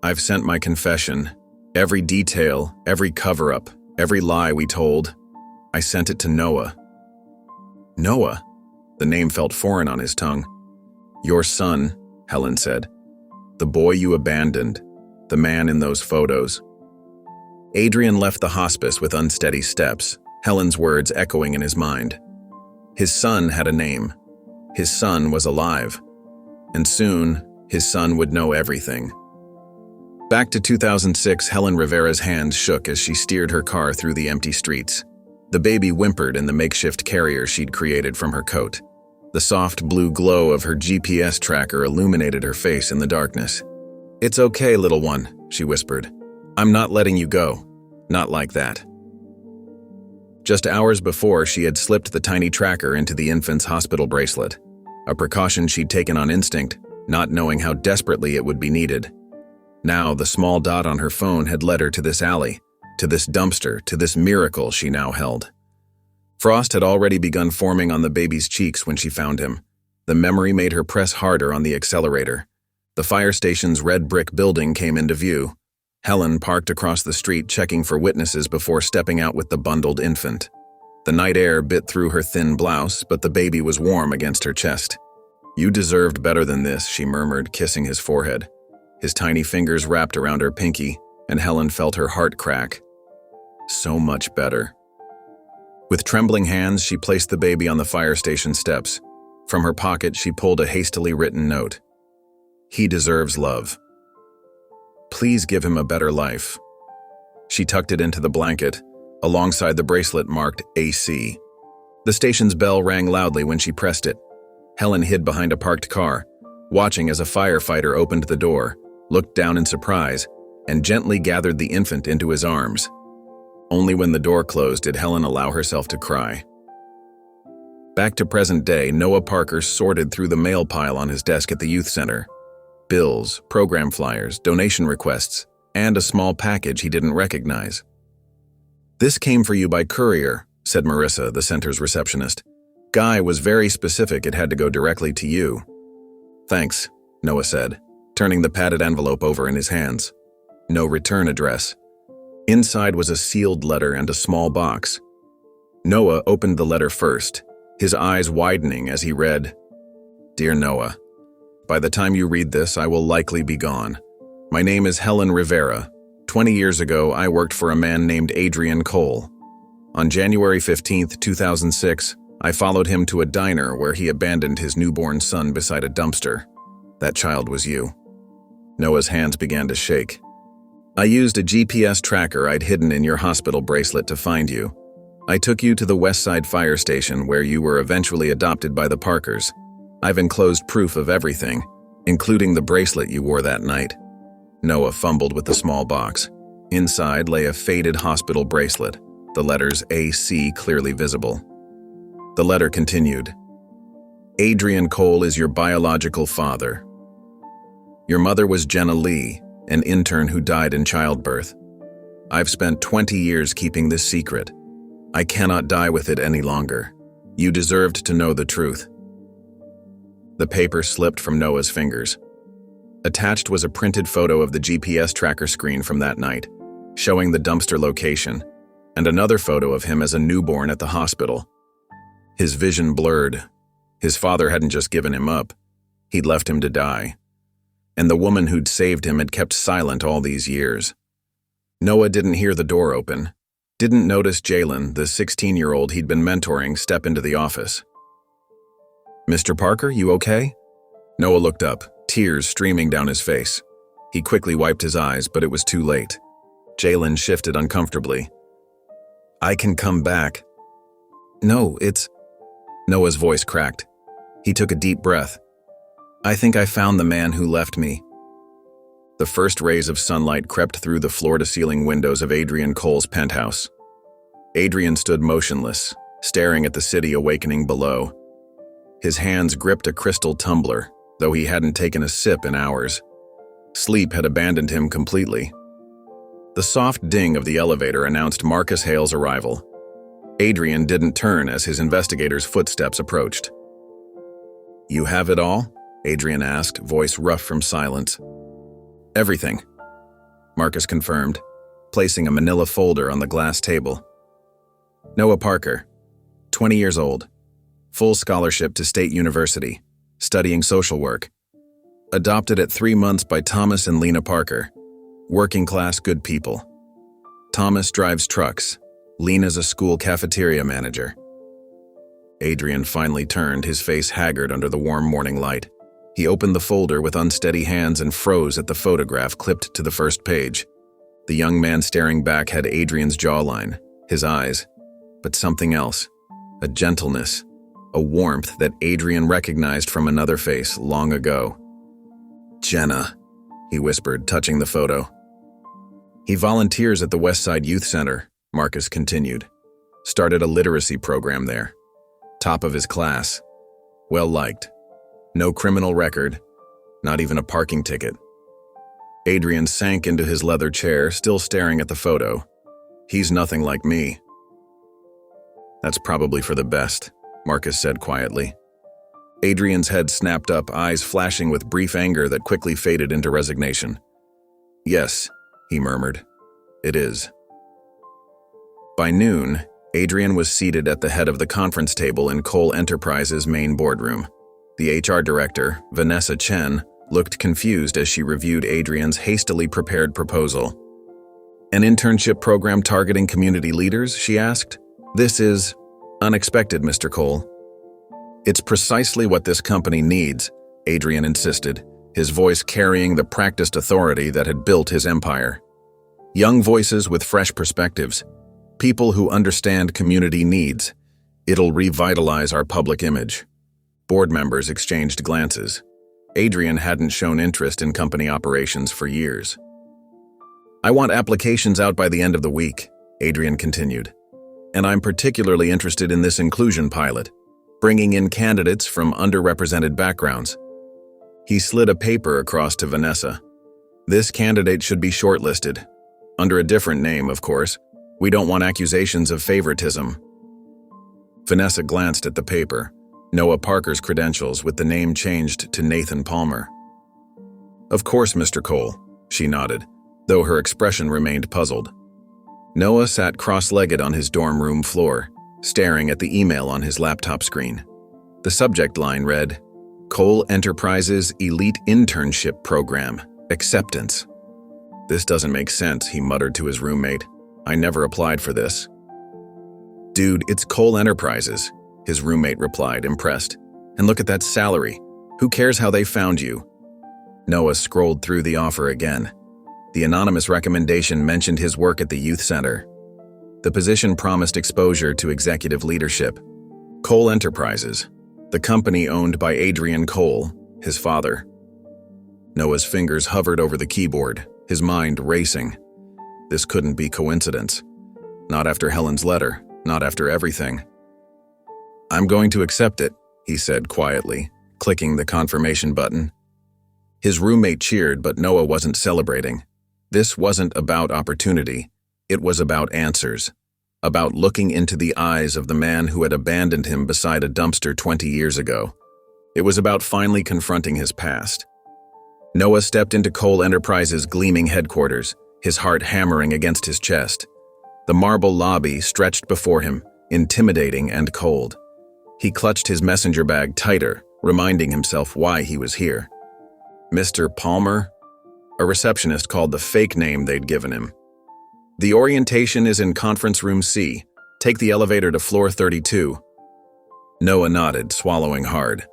I've sent my confession. Every detail, every cover-up, every lie we told. I sent it to Noah. Noah? The name felt foreign on his tongue. Your son, Helen said. The boy you abandoned. The man in those photos. Adrian left the hospice with unsteady steps, Helen's words echoing in his mind. His son had a name. His son was alive. And soon, his son would know everything. Back to 2006, Helen Rivera's hands shook as she steered her car through the empty streets. The baby whimpered in the makeshift carrier she'd created from her coat. The soft blue glow of her GPS tracker illuminated her face in the darkness. It's okay, little one, she whispered. I'm not letting you go. Not like that. Just hours before, she had slipped the tiny tracker into the infant's hospital bracelet, a precaution she'd taken on instinct, not knowing how desperately it would be needed. Now, the small dot on her phone had led her to this alley, to this dumpster, to this miracle she now held. Frost had already begun forming on the baby's cheeks when she found him. The memory made her press harder on the accelerator. The fire station's red brick building came into view. Helen parked across the street checking for witnesses before stepping out with the bundled infant. The night air bit through her thin blouse, but the baby was warm against her chest. You deserved better than this, she murmured, kissing his forehead. His tiny fingers wrapped around her pinky, and Helen felt her heart crack. So much better. With trembling hands, she placed the baby on the fire station steps. From her pocket, she pulled a hastily written note. He deserves love. Please give him a better life. She tucked it into the blanket, alongside the bracelet marked AC. The station's bell rang loudly when she pressed it. Helen hid behind a parked car, watching as a firefighter opened the door, looked down in surprise, and gently gathered the infant into his arms. Only when the door closed did Helen allow herself to cry. Back to present day, Noah Parker sorted through the mail pile on his desk at the youth center. Bills, program flyers, donation requests, and a small package he didn't recognize. This came for you by courier, said Marissa, the center's receptionist. Guy was very specific it had to go directly to you. Thanks, Noah said, turning the padded envelope over in his hands. No return address. Inside was a sealed letter and a small box. Noah opened the letter first, his eyes widening as he read, Dear Noah, by the time you read this, I will likely be gone. My name is Helen Rivera. 20 years ago, I worked for a man named Adrian Cole. On January 15, 2006, I followed him to a diner where he abandoned his newborn son beside a dumpster. That child was you. Noah's hands began to shake. I used a GPS tracker I'd hidden in your hospital bracelet to find you. I took you to the West Side Fire Station where you were eventually adopted by the Parkers. I've enclosed proof of everything, including the bracelet you wore that night. Noah fumbled with the small box. Inside lay a faded hospital bracelet, the letters AC clearly visible. The letter continued, Adrian Cole is your biological father. Your mother was Jenna Lee, an intern who died in childbirth. I've spent 20 years keeping this secret. I cannot die with it any longer. You deserved to know the truth. The paper slipped from Noah's fingers. Attached was a printed photo of the GPS tracker screen from that night, showing the dumpster location, and another photo of him as a newborn at the hospital. His vision blurred. His father hadn't just given him up. He'd left him to die. And the woman who'd saved him had kept silent all these years. Noah didn't hear the door open, didn't notice Jalen, the 16-year-old he'd been mentoring, step into the office. Mr. Parker, you okay? Noah looked up, tears streaming down his face. He quickly wiped his eyes, but it was too late. Jalen shifted uncomfortably. I can come back. No, it's... Noah's voice cracked. He took a deep breath. I think I found the man who left me. The first rays of sunlight crept through the floor-to-ceiling windows of Adrian Cole's penthouse. Adrian stood motionless, staring at the city awakening below. His hands gripped a crystal tumbler, though he hadn't taken a sip in hours. Sleep had abandoned him completely. The soft ding of the elevator announced Marcus Hale's arrival. Adrian didn't turn as his investigator's footsteps approached. You have it all? Adrian asked, voice rough from silence. Everything, Marcus confirmed, placing a manila folder on the glass table. Noah Parker, 20 years old, full scholarship to State University, studying social work. Adopted at 3 months by Thomas and Lena Parker, working class good people. Thomas drives trucks. Lena's a school cafeteria manager. Adrian finally turned, his face haggard under the warm morning light. He opened the folder with unsteady hands and froze at the photograph clipped to the first page. The young man staring back had Adrian's jawline, his eyes, but something else, a gentleness, a warmth that Adrian recognized from another face long ago. "Jenna," he whispered, touching the photo. "He volunteers at the Westside Youth Center," Marcus continued. "Started a literacy program there. Top of his class. Well-liked. No criminal record, not even a parking ticket." Adrian sank into his leather chair, still staring at the photo. "He's nothing like me." "That's probably for the best," Marcus said quietly. Adrian's head snapped up, eyes flashing with brief anger that quickly faded into resignation. "Yes," he murmured. "It is." By noon, Adrian was seated at the head of the conference table in Cole Enterprises' main boardroom. The HR director, Vanessa Chen, looked confused as she reviewed Adrian's hastily prepared proposal. "An internship program targeting community leaders?" she asked. "This is unexpected, Mr. Cole." "It's precisely what this company needs," Adrian insisted, his voice carrying the practiced authority that had built his empire. "Young voices with fresh perspectives. People who understand community needs. It'll revitalize our public image." Board members exchanged glances. Adrian hadn't shown interest in company operations for years. "I want applications out by the end of the week," Adrian continued. "And I'm particularly interested in this inclusion pilot, bringing in candidates from underrepresented backgrounds." He slid a paper across to Vanessa. "This candidate should be shortlisted. Under a different name, of course. We don't want accusations of favoritism." Vanessa glanced at the paper, Noah Parker's credentials with the name changed to Nathan Palmer. "Of course, Mr. Cole," she nodded, though her expression remained puzzled. Noah sat cross-legged on his dorm room floor, staring at the email on his laptop screen. The subject line read, "Cole Enterprises Elite Internship Program, Acceptance." "This doesn't make sense," he muttered to his roommate. "I never applied for this." "Dude, it's Cole Enterprises," his roommate replied, impressed. "And look at that salary. Who cares how they found you?" Noah scrolled through the offer again. The anonymous recommendation mentioned his work at the youth center. The position promised exposure to executive leadership. Cole Enterprises, the company owned by Adrian Cole, his father. Noah's fingers hovered over the keyboard, his mind racing. This couldn't be coincidence. Not after Helen's letter, not after everything. "I'm going to accept it," he said quietly, clicking the confirmation button. His roommate cheered, but Noah wasn't celebrating. This wasn't about opportunity. It was about answers. About looking into the eyes of the man who had abandoned him beside a dumpster 20 years ago. It was about finally confronting his past. Noah stepped into Cole Enterprises' gleaming headquarters, his heart hammering against his chest. The marble lobby stretched before him, intimidating and cold. He clutched his messenger bag tighter, reminding himself why he was here. Mr. Palmer? A receptionist called the fake name they'd given him. "The orientation is in conference room C. Take the elevator to floor 32. Noah nodded, swallowing hard.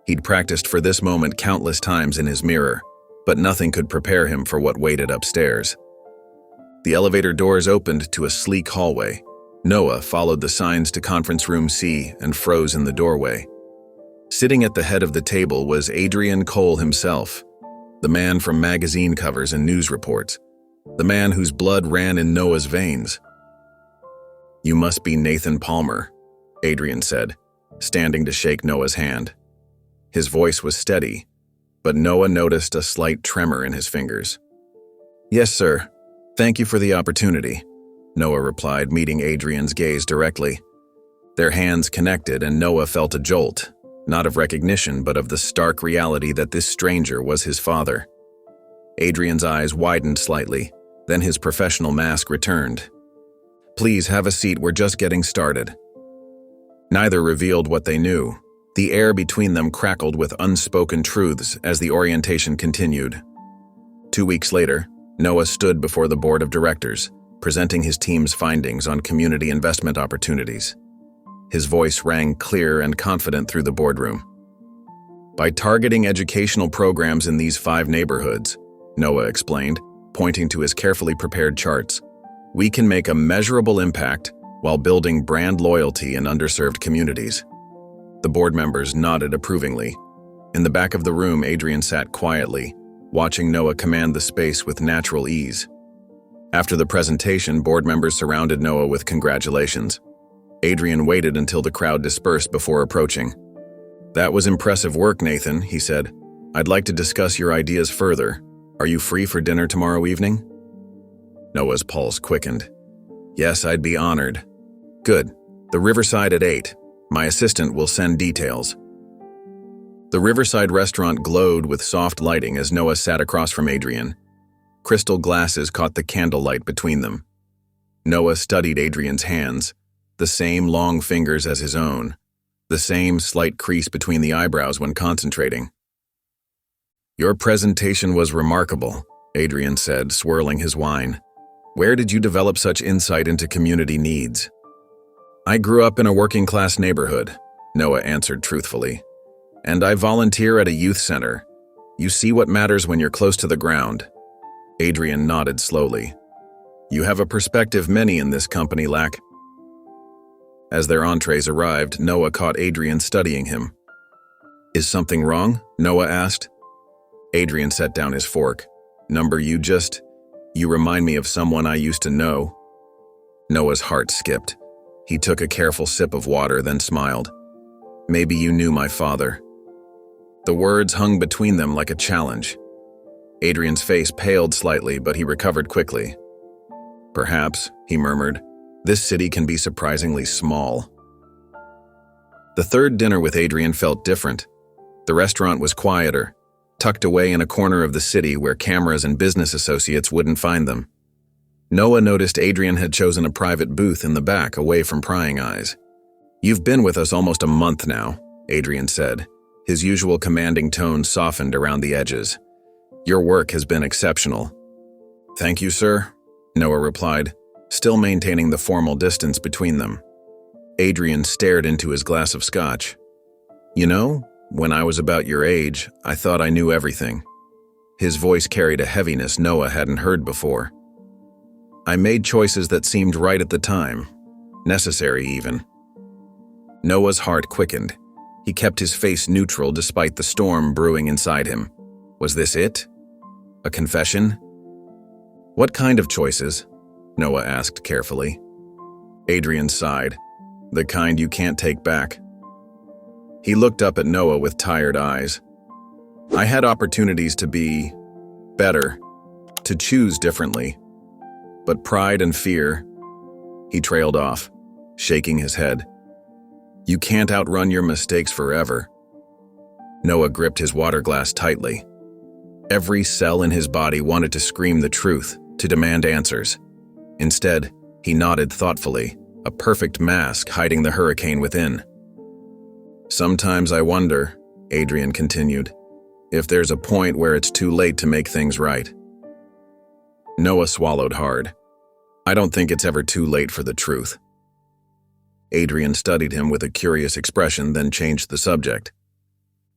He'd practiced for this moment countless times in his mirror, but nothing could prepare him for what waited upstairs. The elevator doors opened to a sleek hallway. Noah followed the signs to conference room C and froze in the doorway. Sitting at the head of the table was Adrian Cole himself, the man from magazine covers and news reports, the man whose blood ran in Noah's veins. "You must be Nathan Palmer," Adrian said, standing to shake Noah's hand. His voice was steady, but Noah noticed a slight tremor in his fingers. "Yes, sir. Thank you for the opportunity," Noah replied, meeting Adrian's gaze directly. Their hands connected, and Noah felt a jolt, not of recognition, but of the stark reality that this stranger was his father. Adrian's eyes widened slightly, Then his professional mask returned. "Please have a seat, we're just getting started." Neither revealed what they knew. The air between them crackled with unspoken truths as the orientation continued. 2 weeks later, Noah stood before the board of directors, presenting his team's findings on community investment opportunities. His voice rang clear and confident through the boardroom. "By targeting educational programs in these 5 neighborhoods," Noah explained, pointing to his carefully prepared charts, "we can make a measurable impact while building brand loyalty in underserved communities." The board members nodded approvingly. In the back of the room, Adrian sat quietly, watching Noah command the space with natural ease. After the presentation, board members surrounded Noah with congratulations. Adrian waited until the crowd dispersed before approaching. "That was impressive work, Nathan," he said. "I'd like to discuss your ideas further. Are you free for dinner tomorrow evening?" Noah's pulse quickened. "Yes, I'd be honored." "Good. The Riverside at 8. My assistant will send details." The Riverside restaurant glowed with soft lighting as Noah sat across from Adrian. Crystal glasses caught the candlelight between them. Noah studied Adrian's hands, the same long fingers as his own, the same slight crease between the eyebrows when concentrating. "Your presentation was remarkable," Adrian said, swirling his wine. "Where did you develop such insight into community needs?" "I grew up in a working-class neighborhood," Noah answered truthfully. "And I volunteer at a youth center. You see what matters when you're close to the ground." Adrian nodded slowly. "You have a perspective many in this company lack." As their entrees arrived, Noah caught Adrian studying him. "Is something wrong?" Noah asked. Adrian set down his fork. You remind me of someone I used to know." Noah's heart skipped. He took a careful sip of water, then smiled. "Maybe you knew my father." The words hung between them like a challenge. Adrian's face paled slightly, but he recovered quickly. "Perhaps," he murmured, "this city can be surprisingly small." The third dinner with Adrian felt different. The restaurant was quieter, tucked away in a corner of the city where cameras and business associates wouldn't find them. Noah noticed Adrian had chosen a private booth in the back, away from prying eyes. "You've been with us almost a month now," Adrian said. His usual commanding tone softened around the edges. "Your work has been exceptional." "Thank you, sir," Noah replied, still maintaining the formal distance between them. Adrian stared into his glass of scotch. "You know, when I was about your age, I thought I knew everything." His voice carried a heaviness Noah hadn't heard before. "I made choices that seemed right at the time, necessary even." Noah's heart quickened. He kept his face neutral despite the storm brewing inside him. Was this it? A confession? "What kind of choices?" Noah asked carefully. Adrian sighed. "The kind you can't take back." He looked up at Noah with tired eyes. "I had opportunities to be better, to choose differently. But pride and fear..." He trailed off, shaking his head. "You can't outrun your mistakes forever." Noah gripped his water glass tightly. Every cell in his body wanted to scream the truth, to demand answers. Instead, he nodded thoughtfully, a perfect mask hiding the hurricane within. "Sometimes I wonder," Adrian continued, "if there's a point where it's too late to make things right." Noah swallowed hard. "I don't think it's ever too late for the truth." Adrian studied him with a curious expression, then changed the subject.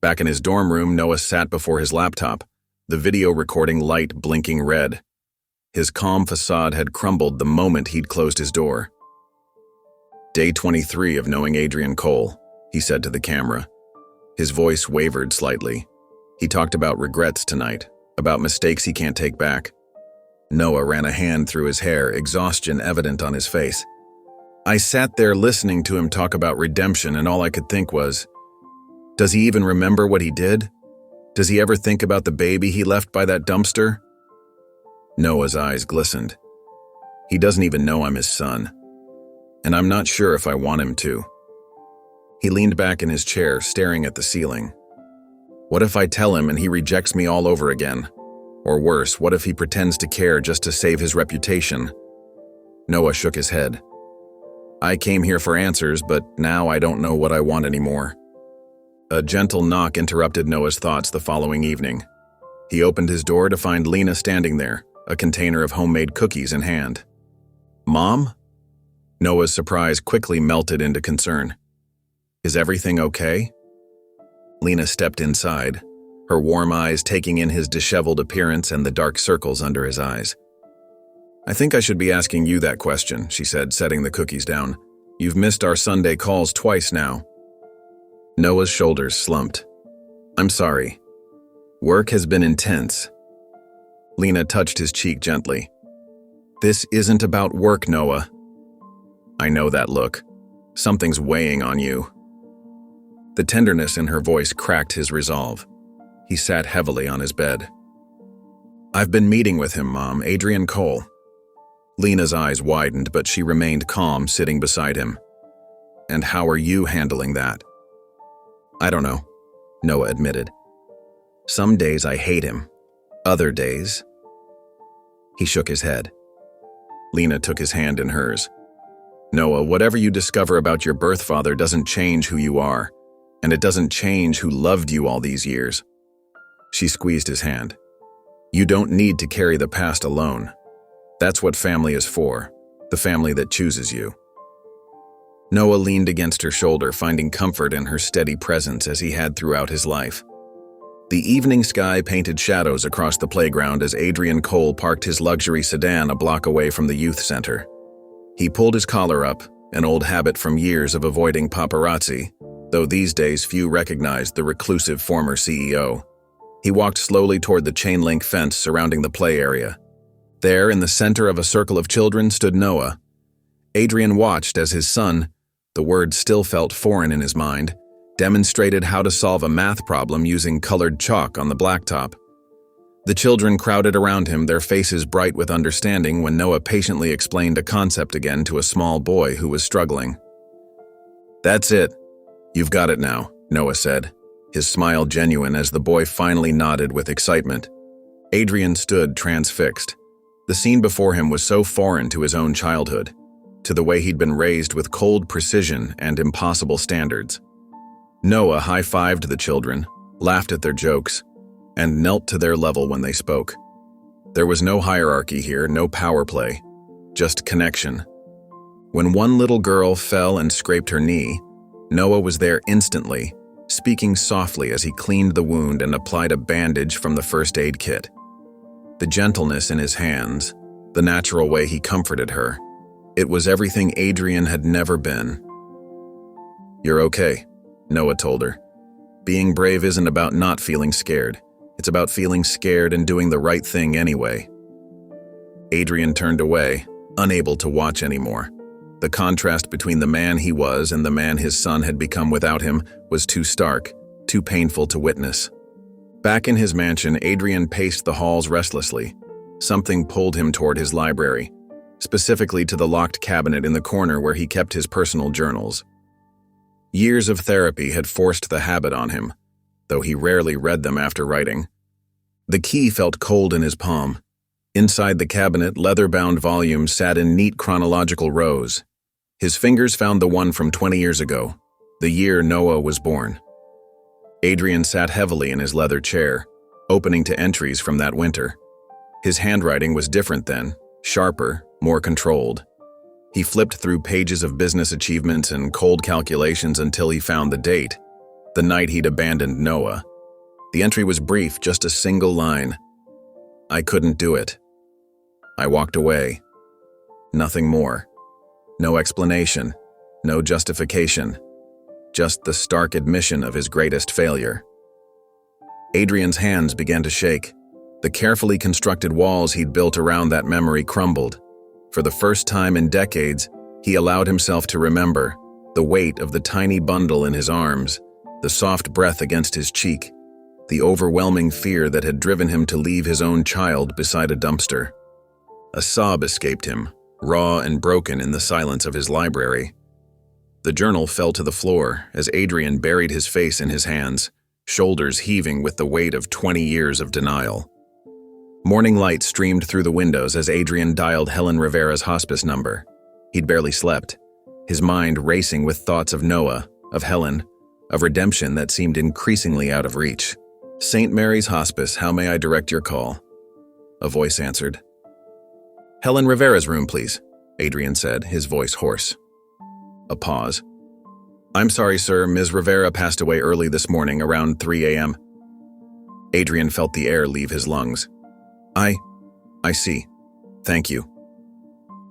Back in his dorm room, Noah sat before his laptop, the video recording light blinking red. His calm facade had crumbled the moment he'd closed his door. "Day 23 of knowing Adrian Cole," he said to the camera. His voice wavered slightly. He talked about regrets tonight, about mistakes he can't take back. Noah ran a hand through his hair, exhaustion evident on his face. "I sat there listening to him talk about redemption, and all I could think was, does he even remember what he did? Does he ever think about the baby he left by that dumpster?" Noah's eyes glistened. "He doesn't even know I'm his son. And I'm not sure if I want him to." He leaned back in his chair, staring at the ceiling. "What if I tell him and he rejects me all over again? Or worse, what if he pretends to care just to save his reputation? Noah shook his head. I came here for answers, but now I don't know what I want anymore. A gentle knock interrupted Noah's thoughts the following evening. He opened his door to find Lena standing there, a container of homemade cookies in hand. Mom? Noah's surprise quickly melted into concern. Is everything okay? Lena stepped inside, her warm eyes taking in his disheveled appearance and the dark circles under his eyes. I think I should be asking you that question, she said, setting the cookies down. You've missed our Sunday calls twice now. Noah's shoulders slumped. I'm sorry. Work has been intense. Lena touched his cheek gently. This isn't about work, Noah. I know that look. Something's weighing on you. The tenderness in her voice cracked his resolve. He sat heavily on his bed. I've been meeting with him, Mom, Adrian Cole. Lena's eyes widened, but she remained calm, sitting beside him. And how are you handling that? I don't know, Noah admitted. Some days I hate him. Other days... He shook his head. Lena took his hand in hers. Noah, whatever you discover about your birth father doesn't change who you are, and it doesn't change who loved you all these years. She squeezed his hand. You don't need to carry the past alone. That's what family is for, the family that chooses you. Noah leaned against her shoulder, finding comfort in her steady presence as he had throughout his life. The evening sky painted shadows across the playground as Adrian Cole parked his luxury sedan a block away from the youth center. He pulled his collar up, an old habit from years of avoiding paparazzi, though these days few recognized the reclusive former CEO. He walked slowly toward the chain-link fence surrounding the play area. There, in the center of a circle of children, stood Noah. Adrian watched as his son, the word still felt foreign in his mind, demonstrated how to solve a math problem using colored chalk on the blacktop. The children crowded around him, their faces bright with understanding when Noah patiently explained a concept again to a small boy who was struggling. That's it. You've got it now, Noah said, his smile genuine as the boy finally nodded with excitement. Adrian stood transfixed. The scene before him was so foreign to his own childhood, to the way he'd been raised with cold precision and impossible standards. Noah high-fived the children, laughed at their jokes, and knelt to their level when they spoke. There was no hierarchy here, no power play, just connection. When one little girl fell and scraped her knee, Noah was there instantly, speaking softly as he cleaned the wound and applied a bandage from the first aid kit. The gentleness in his hands, the natural way he comforted her, it was everything Adrian had never been. You're okay, Noah told her. Being brave isn't about not feeling scared. It's about feeling scared and doing the right thing anyway. Adrian turned away, unable to watch anymore. The contrast between the man he was and the man his son had become without him was too stark, too painful to witness. Back in his mansion, Adrian paced the halls restlessly. Something pulled him toward his library, specifically to the locked cabinet in the corner where he kept his personal journals. Years of therapy had forced the habit on him, though he rarely read them after writing. The key felt cold in his palm. Inside the cabinet, leather-bound volumes sat in neat chronological rows. His fingers found the one from 20 years ago, the year Noah was born. Adrian sat heavily in his leather chair, opening to entries from that winter. His handwriting was different then, sharper, more controlled. He flipped through pages of business achievements and cold calculations until he found the date, the night he'd abandoned Noah. The entry was brief, just a single line. I couldn't do it. I walked away. Nothing more. No explanation, no justification. Just the stark admission of his greatest failure. Adrian's hands began to shake. The carefully constructed walls he'd built around that memory crumbled. For the first time in decades, he allowed himself to remember the weight of the tiny bundle in his arms, the soft breath against his cheek, the overwhelming fear that had driven him to leave his own child beside a dumpster. A sob escaped him, raw and broken in the silence of his library. The journal fell to the floor as Adrian buried his face in his hands, shoulders heaving with the weight of 20 years of denial. Morning light streamed through the windows as Adrian dialed Helen Rivera's hospice number. He'd barely slept, his mind racing with thoughts of Noah, of Helen, of redemption that seemed increasingly out of reach. "St. Mary's Hospice, how may I direct your call?" A voice answered. "Helen Rivera's room, please," Adrian said, his voice hoarse. A pause. "I'm sorry, sir, Ms. Rivera passed away early this morning around 3 a.m. Adrian felt the air leave his lungs. I see. Thank you."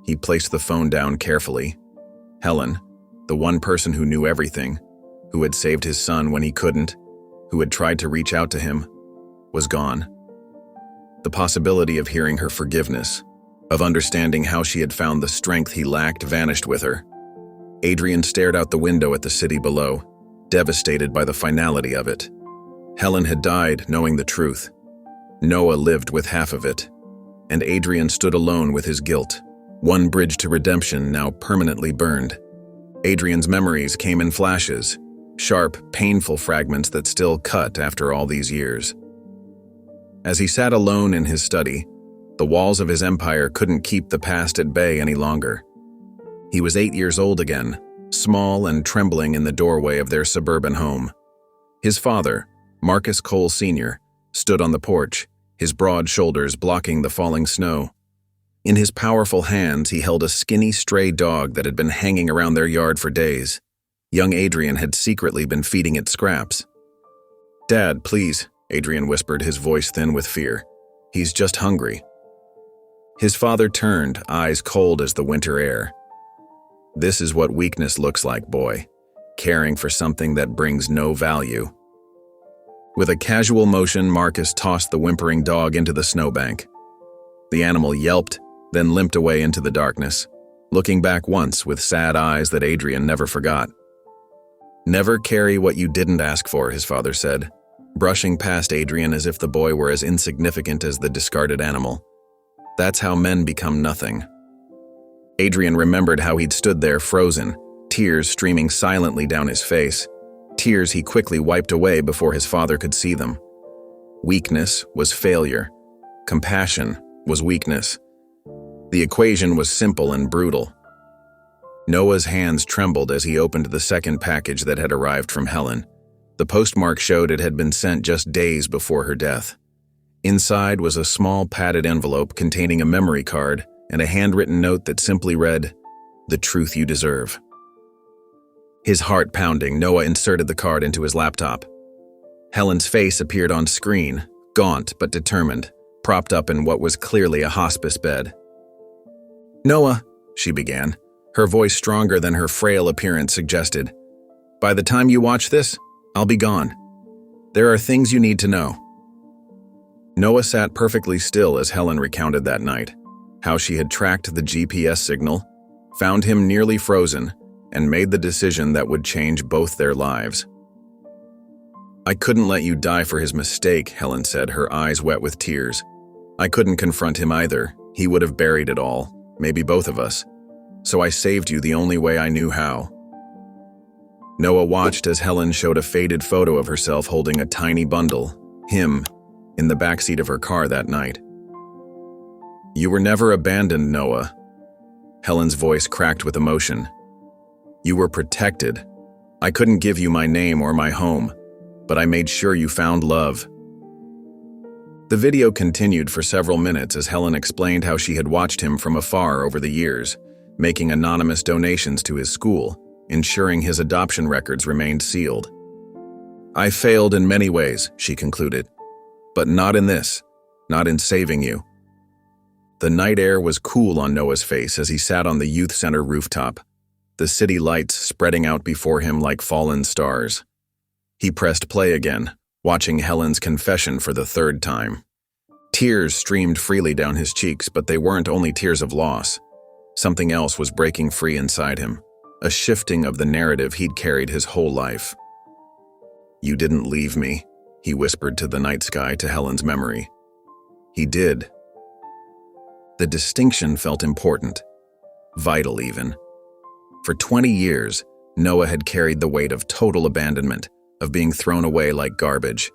He placed the phone down carefully. Helen, the one person who knew everything, who had saved his son when he couldn't, who had tried to reach out to him, was gone. The possibility of hearing her forgiveness, of understanding how she had found the strength he lacked, vanished with her. Adrian stared out the window at the city below, devastated by the finality of it. Helen had died knowing the truth. Noah lived with half of it, and Adrian stood alone with his guilt, one bridge to redemption now permanently burned. Adrian's memories came in flashes, sharp, painful fragments that still cut after all these years. As he sat alone in his study, the walls of his empire couldn't keep the past at bay any longer. He was 8 years old again, small and trembling in the doorway of their suburban home. His father, Marcus Cole Sr., stood on the porch, his broad shoulders blocking the falling snow. In his powerful hands, he held a skinny stray dog that had been hanging around their yard for days. Young Adrian had secretly been feeding it scraps. "Dad, please," Adrian whispered, his voice thin with fear. "He's just hungry." His father turned, eyes cold as the winter air. "This is what weakness looks like, boy. Caring for something that brings no value." With a casual motion, Marcus tossed the whimpering dog into the snowbank. The animal yelped, then limped away into the darkness, looking back once with sad eyes that Adrian never forgot. "Never carry what you didn't ask for," his father said, brushing past Adrian as if the boy were as insignificant as the discarded animal. "That's how men become nothing." Adrian remembered how he'd stood there frozen, tears streaming silently down his face, tears he quickly wiped away before his father could see them. Weakness was failure. Compassion was weakness. The equation was simple and brutal. Noah's hands trembled as he opened the second package that had arrived from Helen. The postmark showed it had been sent just days before her death. Inside was a small padded envelope containing a memory card and a handwritten note that simply read, "The truth you deserve." His heart pounding, Noah inserted the card into his laptop. Helen's face appeared on screen, gaunt but determined, propped up in what was clearly a hospice bed. "Noah," she began, her voice stronger than her frail appearance suggested. "By the time you watch this, I'll be gone. There are things you need to know." Noah sat perfectly still as Helen recounted that night, how she had tracked the GPS signal, found him nearly frozen, and made the decision that would change both their lives. "I couldn't let you die for his mistake," Helen said, her eyes wet with tears. "I couldn't confront him either. He would have buried it all, maybe both of us. So I saved you the only way I knew how." Noah watched as Helen showed a faded photo of herself holding a tiny bundle, him, in the backseat of her car that night. "You were never abandoned, Noah." Helen's voice cracked with emotion. "You were protected. I couldn't give you my name or my home, but I made sure you found love." The video continued for several minutes as Helen explained how she had watched him from afar over the years, making anonymous donations to his school, ensuring his adoption records remained sealed. "I failed in many ways," she concluded, "but not in this, not in saving you." The night air was cool on Noah's face as he sat on the youth center rooftop, the city lights spreading out before him like fallen stars. He pressed play again, watching Helen's confession for the third time. Tears streamed freely down his cheeks, but they weren't only tears of loss. Something else was breaking free inside him, a shifting of the narrative he'd carried his whole life. "You didn't leave me," he whispered to the night sky, to Helen's memory. He did. The distinction felt important, vital even. For 20 years, Noah had carried the weight of total abandonment, of being thrown away like garbage.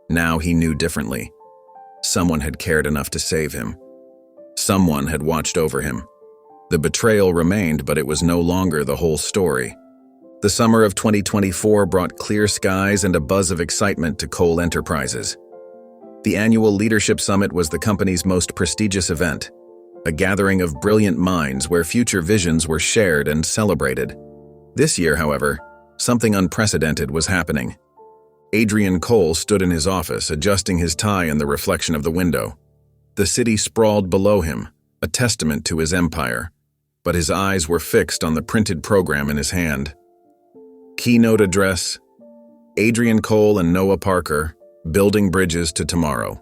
Now he knew differently. Someone had cared enough to save him. Someone had watched over him. The betrayal remained, but it was no longer the whole story. The summer of 2024 brought clear skies and a buzz of excitement to Cole Enterprises. The annual Leadership Summit was the company's most prestigious event, a gathering of brilliant minds where future visions were shared and celebrated. This year, however, something unprecedented was happening. Adrian Cole stood in his office, adjusting his tie in the reflection of the window. The city sprawled below him, a testament to his empire, but his eyes were fixed on the printed program in his hand. Keynote address: Adrian Cole and Noah Parker, Building Bridges to Tomorrow.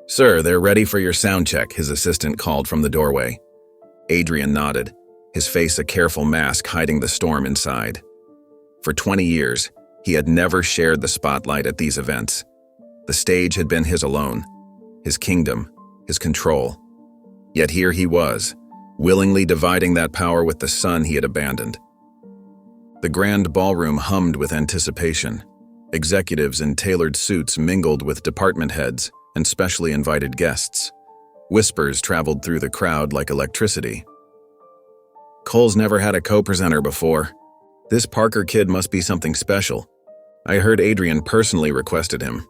"Sir, they're ready for your sound check," his assistant called from the doorway. Adrian nodded, his face a careful mask hiding the storm inside. For 20 years, he had never shared the spotlight at these events. The stage had been his alone, his kingdom, his control. Yet here he was, willingly dividing that power with the son he had abandoned. The grand ballroom hummed with anticipation. Executives in tailored suits mingled with department heads and specially invited guests. Whispers traveled through the crowd like electricity. "Cole's never had a co-presenter before. This Parker kid must be something special. I heard Adrian personally requested him."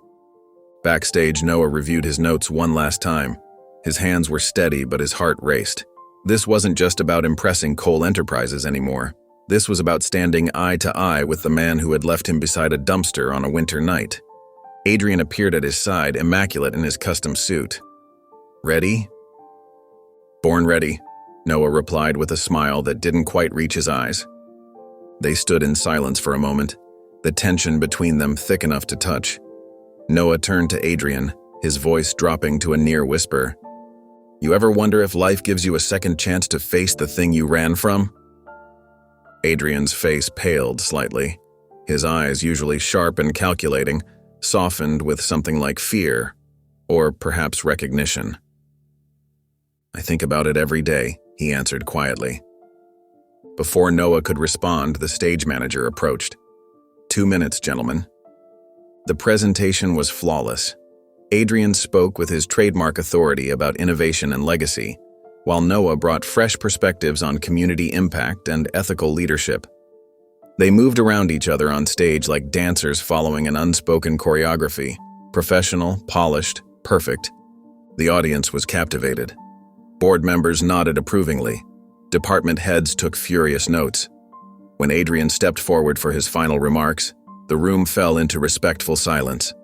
Backstage, Noah reviewed his notes one last time. His hands were steady, but his heart raced. This wasn't just about impressing Cole Enterprises anymore. This was about standing eye to eye with the man who had left him beside a dumpster on a winter night. Adrian appeared at his side, immaculate in his custom suit. "Ready?" "Born ready," Noah replied with a smile that didn't quite reach his eyes. They stood in silence for a moment, the tension between them thick enough to touch. Noah turned to Adrian, his voice dropping to a near whisper. "You ever wonder if life gives you a second chance to face the thing you ran from?" Adrian's face paled slightly. His eyes, usually sharp and calculating, softened with something like fear, or perhaps recognition. "I think about it every day," he answered quietly. Before Noah could respond, the stage manager approached. 2 minutes, gentlemen." The presentation was flawless. Adrian spoke with his trademark authority about innovation and legacy, while Noah brought fresh perspectives on community impact and ethical leadership. They moved around each other on stage like dancers following an unspoken choreography, professional, polished, perfect. The audience was captivated. Board members nodded approvingly. Department heads took furious notes. When Adrian stepped forward for his final remarks, the room fell into respectful silence.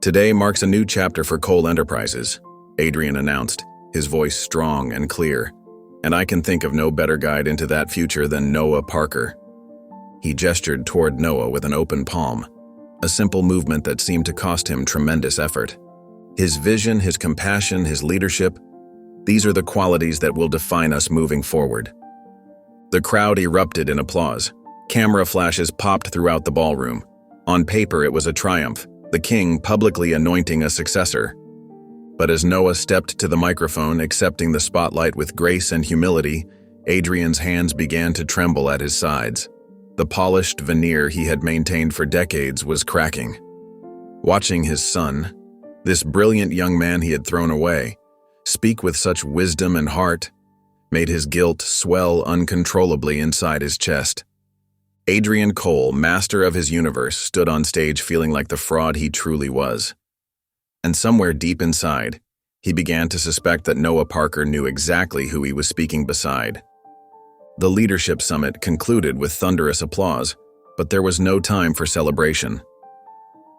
"Today marks a new chapter for Cole Enterprises," Adrian announced, his voice strong and clear, "and I can think of no better guide into that future than Noah Parker." He gestured toward Noah with an open palm, a simple movement that seemed to cost him tremendous effort. His vision, his compassion, his leadership, these are the qualities that will define us moving forward. The crowd erupted in applause. Camera flashes popped throughout the ballroom. On paper, it was a triumph, the king publicly anointing a successor. But as Noah stepped to the microphone, accepting the spotlight with grace and humility, Adrian's hands began to tremble at his sides. The polished veneer he had maintained for decades was cracking. Watching his son, this brilliant young man he had thrown away, speak with such wisdom and heart, made his guilt swell uncontrollably inside his chest. Adrian Cole, master of his universe, stood on stage feeling like the fraud he truly was. And somewhere deep inside, he began to suspect that Noah Parker knew exactly who he was speaking beside. The Leadership Summit concluded with thunderous applause, but there was no time for celebration.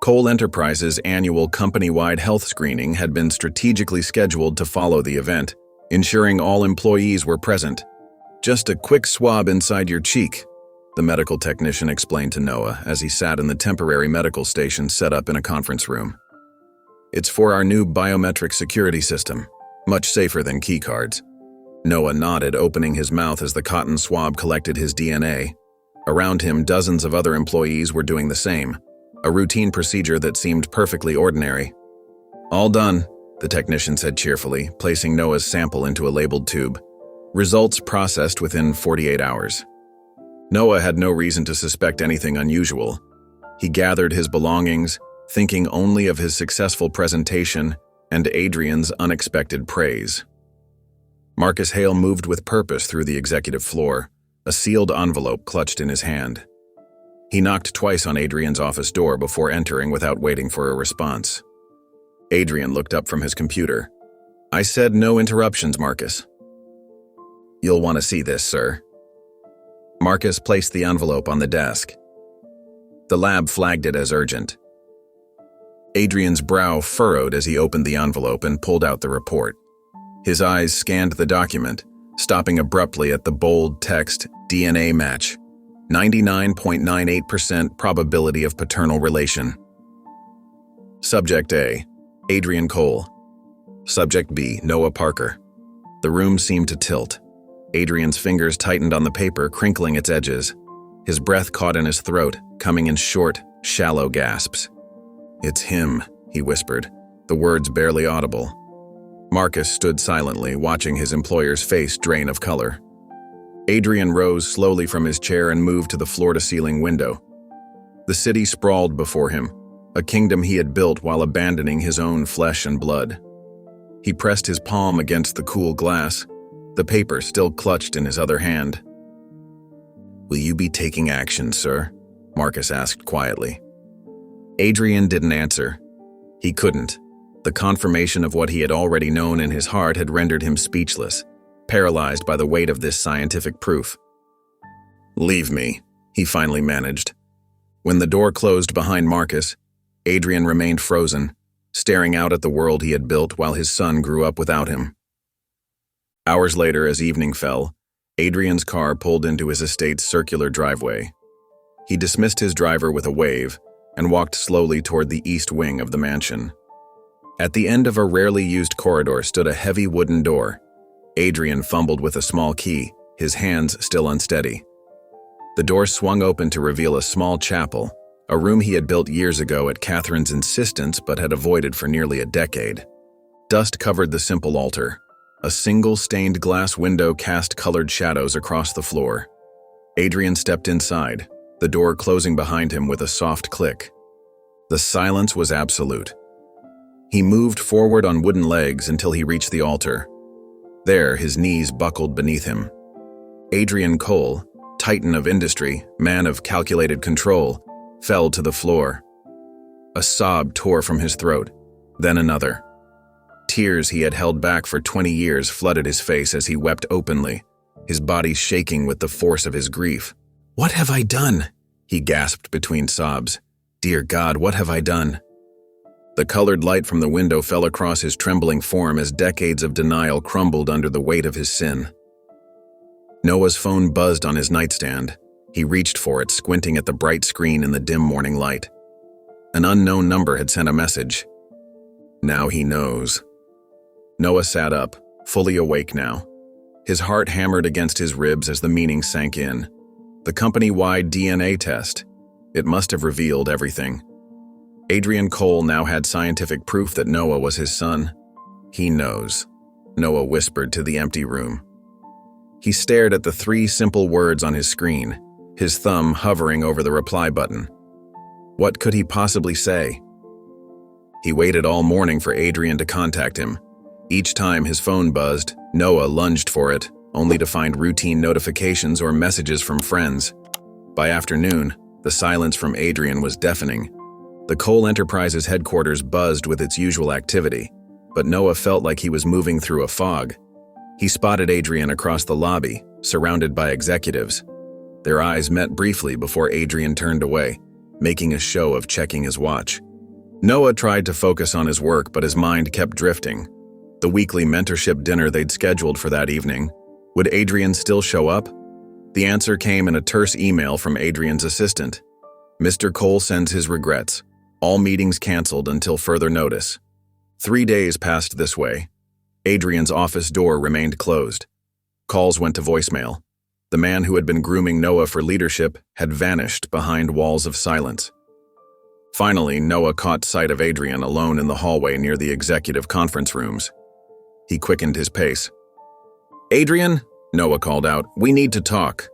Cole Enterprises' annual company-wide health screening had been strategically scheduled to follow the event, ensuring all employees were present. "Just a quick swab inside your cheek," the medical technician explained to Noah as he sat in the temporary medical station set up in a conference room. "It's for our new biometric security system, much safer than keycards." Noah nodded, opening his mouth as the cotton swab collected his DNA. Around him, dozens of other employees were doing the same, a routine procedure that seemed perfectly ordinary. "All done," the technician said cheerfully, placing Noah's sample into a labeled tube. Results processed within 48 hours. Noah had no reason to suspect anything unusual. He gathered his belongings, thinking only of his successful presentation and Adrian's unexpected praise. Marcus Hale moved with purpose through the executive floor, a sealed envelope clutched in his hand. He knocked twice on Adrian's office door before entering without waiting for a response. Adrian looked up from his computer. "I said no interruptions, Marcus." "You'll want to see this, sir." Marcus placed the envelope on the desk. The lab flagged it as urgent. Adrian's brow furrowed as he opened the envelope and pulled out the report. His eyes scanned the document, stopping abruptly at the bold text, "DNA match. 99.98% probability of paternal relation." Subject A, Adrian Cole. Subject B, Noah Parker. The room seemed to tilt. Adrian's fingers tightened on the paper, crinkling its edges. His breath caught in his throat, coming in short, shallow gasps. "It's him," he whispered, the words barely audible. Marcus stood silently, watching his employer's face drain of color. Adrian rose slowly from his chair and moved to the floor-to-ceiling window. The city sprawled before him, a kingdom he had built while abandoning his own flesh and blood. He pressed his palm against the cool glass, the paper still clutched in his other hand. "Will you be taking action, sir?" Marcus asked quietly. Adrian didn't answer. He couldn't. The confirmation of what he had already known in his heart had rendered him speechless, paralyzed by the weight of this scientific proof. "Leave me," he finally managed. When the door closed behind Marcus, Adrian remained frozen, staring out at the world he had built while his son grew up without him. Hours later, as evening fell, Adrian's car pulled into his estate's circular driveway. He dismissed his driver with a wave and walked slowly toward the east wing of the mansion. At the end of a rarely used corridor stood a heavy wooden door. Adrian fumbled with a small key, his hands still unsteady. The door swung open to reveal a small chapel, a room he had built years ago at Catherine's insistence but had avoided for nearly a decade. Dust covered the simple altar. A single stained glass window cast colored shadows across the floor. Adrian stepped inside, the door closing behind him with a soft click. The silence was absolute. He moved forward on wooden legs until he reached the altar. There, his knees buckled beneath him. Adrian Cole, titan of industry, man of calculated control, fell to the floor. A sob tore from his throat, then another. Tears he had held back for 20 years flooded his face as he wept openly, his body shaking with the force of his grief. "What have I done?" he gasped between sobs. "Dear God, what have I done?" The colored light from the window fell across his trembling form as decades of denial crumbled under the weight of his sin. Noah's phone buzzed on his nightstand. He reached for it, squinting at the bright screen in the dim morning light. An unknown number had sent a message. Now he knows. Noah sat up, fully awake now. His heart hammered against his ribs as the meaning sank in. The company-wide DNA test. It must have revealed everything. Adrian Cole now had scientific proof that Noah was his son. "He knows," Noah whispered to the empty room. He stared at the 3 simple words on his screen, his thumb hovering over the reply button. What could he possibly say? He waited all morning for Adrian to contact him. Each time his phone buzzed, Noah lunged for it, only to find routine notifications or messages from friends. By afternoon, the silence from Adrian was deafening. The Cole Enterprises headquarters buzzed with its usual activity, but Noah felt like he was moving through a fog. He spotted Adrian across the lobby, surrounded by executives. Their eyes met briefly before Adrian turned away, making a show of checking his watch. Noah tried to focus on his work, but his mind kept drifting. The weekly mentorship dinner they'd scheduled for that evening. Would Adrian still show up? The answer came in a terse email from Adrian's assistant. "Mr. Cole sends his regrets. All meetings canceled until further notice." 3 days passed this way. Adrian's office door remained closed. Calls went to voicemail. The man who had been grooming Noah for leadership had vanished behind walls of silence. Finally, Noah caught sight of Adrian alone in the hallway near the executive conference rooms. He quickened his pace. "Adrian," Noah called out, "we need to talk."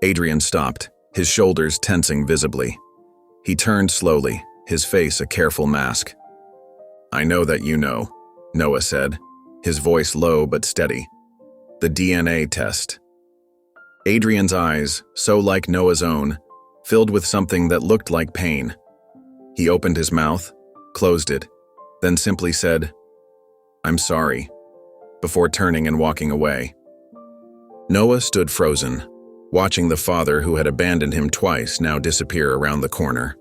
Adrian stopped, his shoulders tensing visibly. He turned slowly, his face a careful mask. "I know that you know," Noah said, his voice low but steady. "The DNA test." Adrian's eyes, so like Noah's own, filled with something that looked like pain. He opened his mouth, closed it, then simply said, "I'm sorry," before turning and walking away. Noah stood frozen, watching the father who had abandoned him twice now disappear around the corner.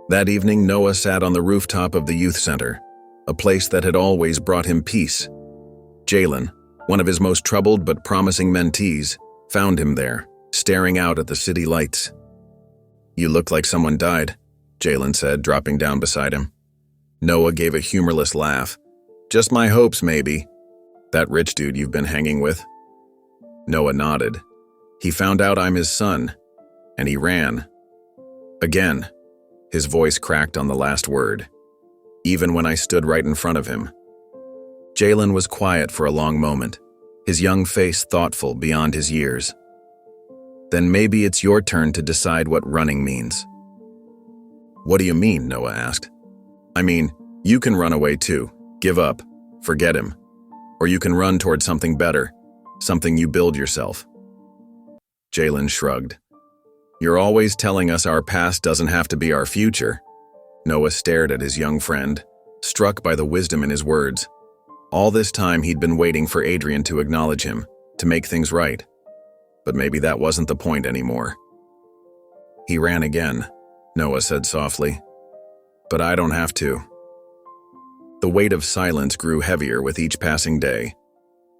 That evening, Noah sat on the rooftop of the youth center, a place that had always brought him peace. Jalen, one of his most troubled but promising mentees, found him there, staring out at the city lights. "You look like someone died," Jalen said, dropping down beside him. Noah gave a humorless laugh. "Just my hopes, maybe. That rich dude you've been hanging with?" Noah nodded. "He found out I'm his son, and he ran." Again, his voice cracked on the last word, even when I stood right in front of him. Jalen was quiet for a long moment, his young face thoughtful beyond his years. "Then maybe it's your turn to decide what running means." "What do you mean?" Noah asked. "I mean, you can run away too, give up, forget him. Or you can run toward something better, something you build yourself." Jalen shrugged. "You're always telling us our past doesn't have to be our future." Noah stared at his young friend, struck by the wisdom in his words. All this time he'd been waiting for Adrian to acknowledge him, to make things right. But maybe that wasn't the point anymore. "He ran again," Noah said softly. "But I don't have to." The weight of silence grew heavier with each passing day.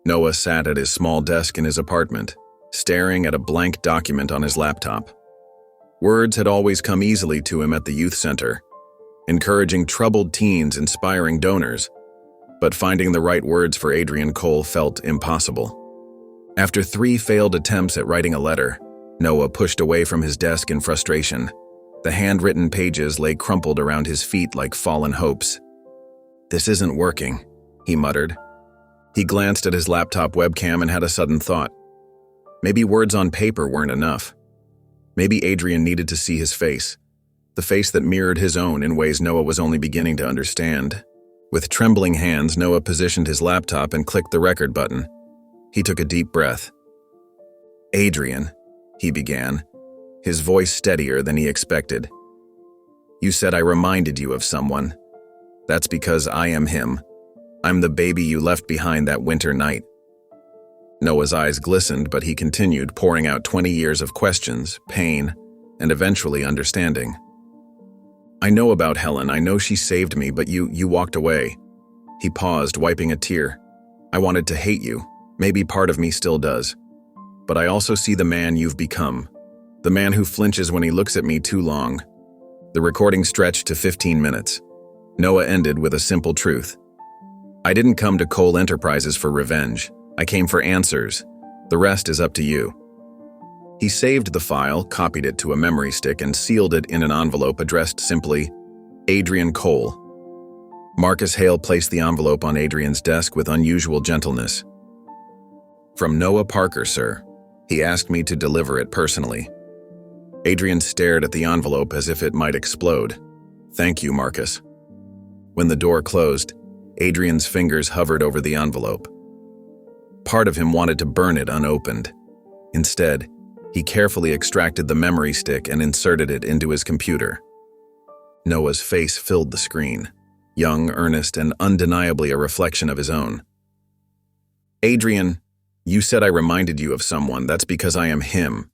Noah sat at his small desk in his apartment, staring at a blank document on his laptop. Words had always come easily to him at the youth center, encouraging troubled teens, inspiring donors, but finding the right words for Adrian Cole felt impossible. After 3 failed attempts at writing a letter, Noah pushed away from his desk in frustration. The handwritten pages lay crumpled around his feet like fallen hopes. "This isn't working," he muttered. He glanced at his laptop webcam and had a sudden thought. Maybe words on paper weren't enough. Maybe Adrian needed to see his face, the face that mirrored his own in ways Noah was only beginning to understand. With trembling hands, Noah positioned his laptop and clicked the record button. He took a deep breath. "Adrian," he began, his voice steadier than he expected. "You said I reminded you of someone. That's because I am him. I'm the baby you left behind that winter night." Noah's eyes glistened, but he continued, pouring out 20 years of questions, pain, and eventually understanding. "I know about Helen. I know she saved me, but you walked away." He paused, wiping a tear. "I wanted to hate you. Maybe part of me still does. But I also see the man you've become. The man who flinches when he looks at me too long." The recording stretched to 15 minutes. Noah ended with a simple truth. "I didn't come to Cole Enterprises for revenge. I came for answers. The rest is up to you." He saved the file, copied it to a memory stick, and sealed it in an envelope addressed simply, Adrian Cole. Marcus Hale placed the envelope on Adrian's desk with unusual gentleness. "From Noah Parker, sir. He asked me to deliver it personally." Adrian stared at the envelope as if it might explode. "Thank you, Marcus." When the door closed, Adrian's fingers hovered over the envelope. Part of him wanted to burn it unopened. Instead, he carefully extracted the memory stick and inserted it into his computer. Noah's face filled the screen, young, earnest, and undeniably a reflection of his own. "Adrian, you said I reminded you of someone. That's because I am him."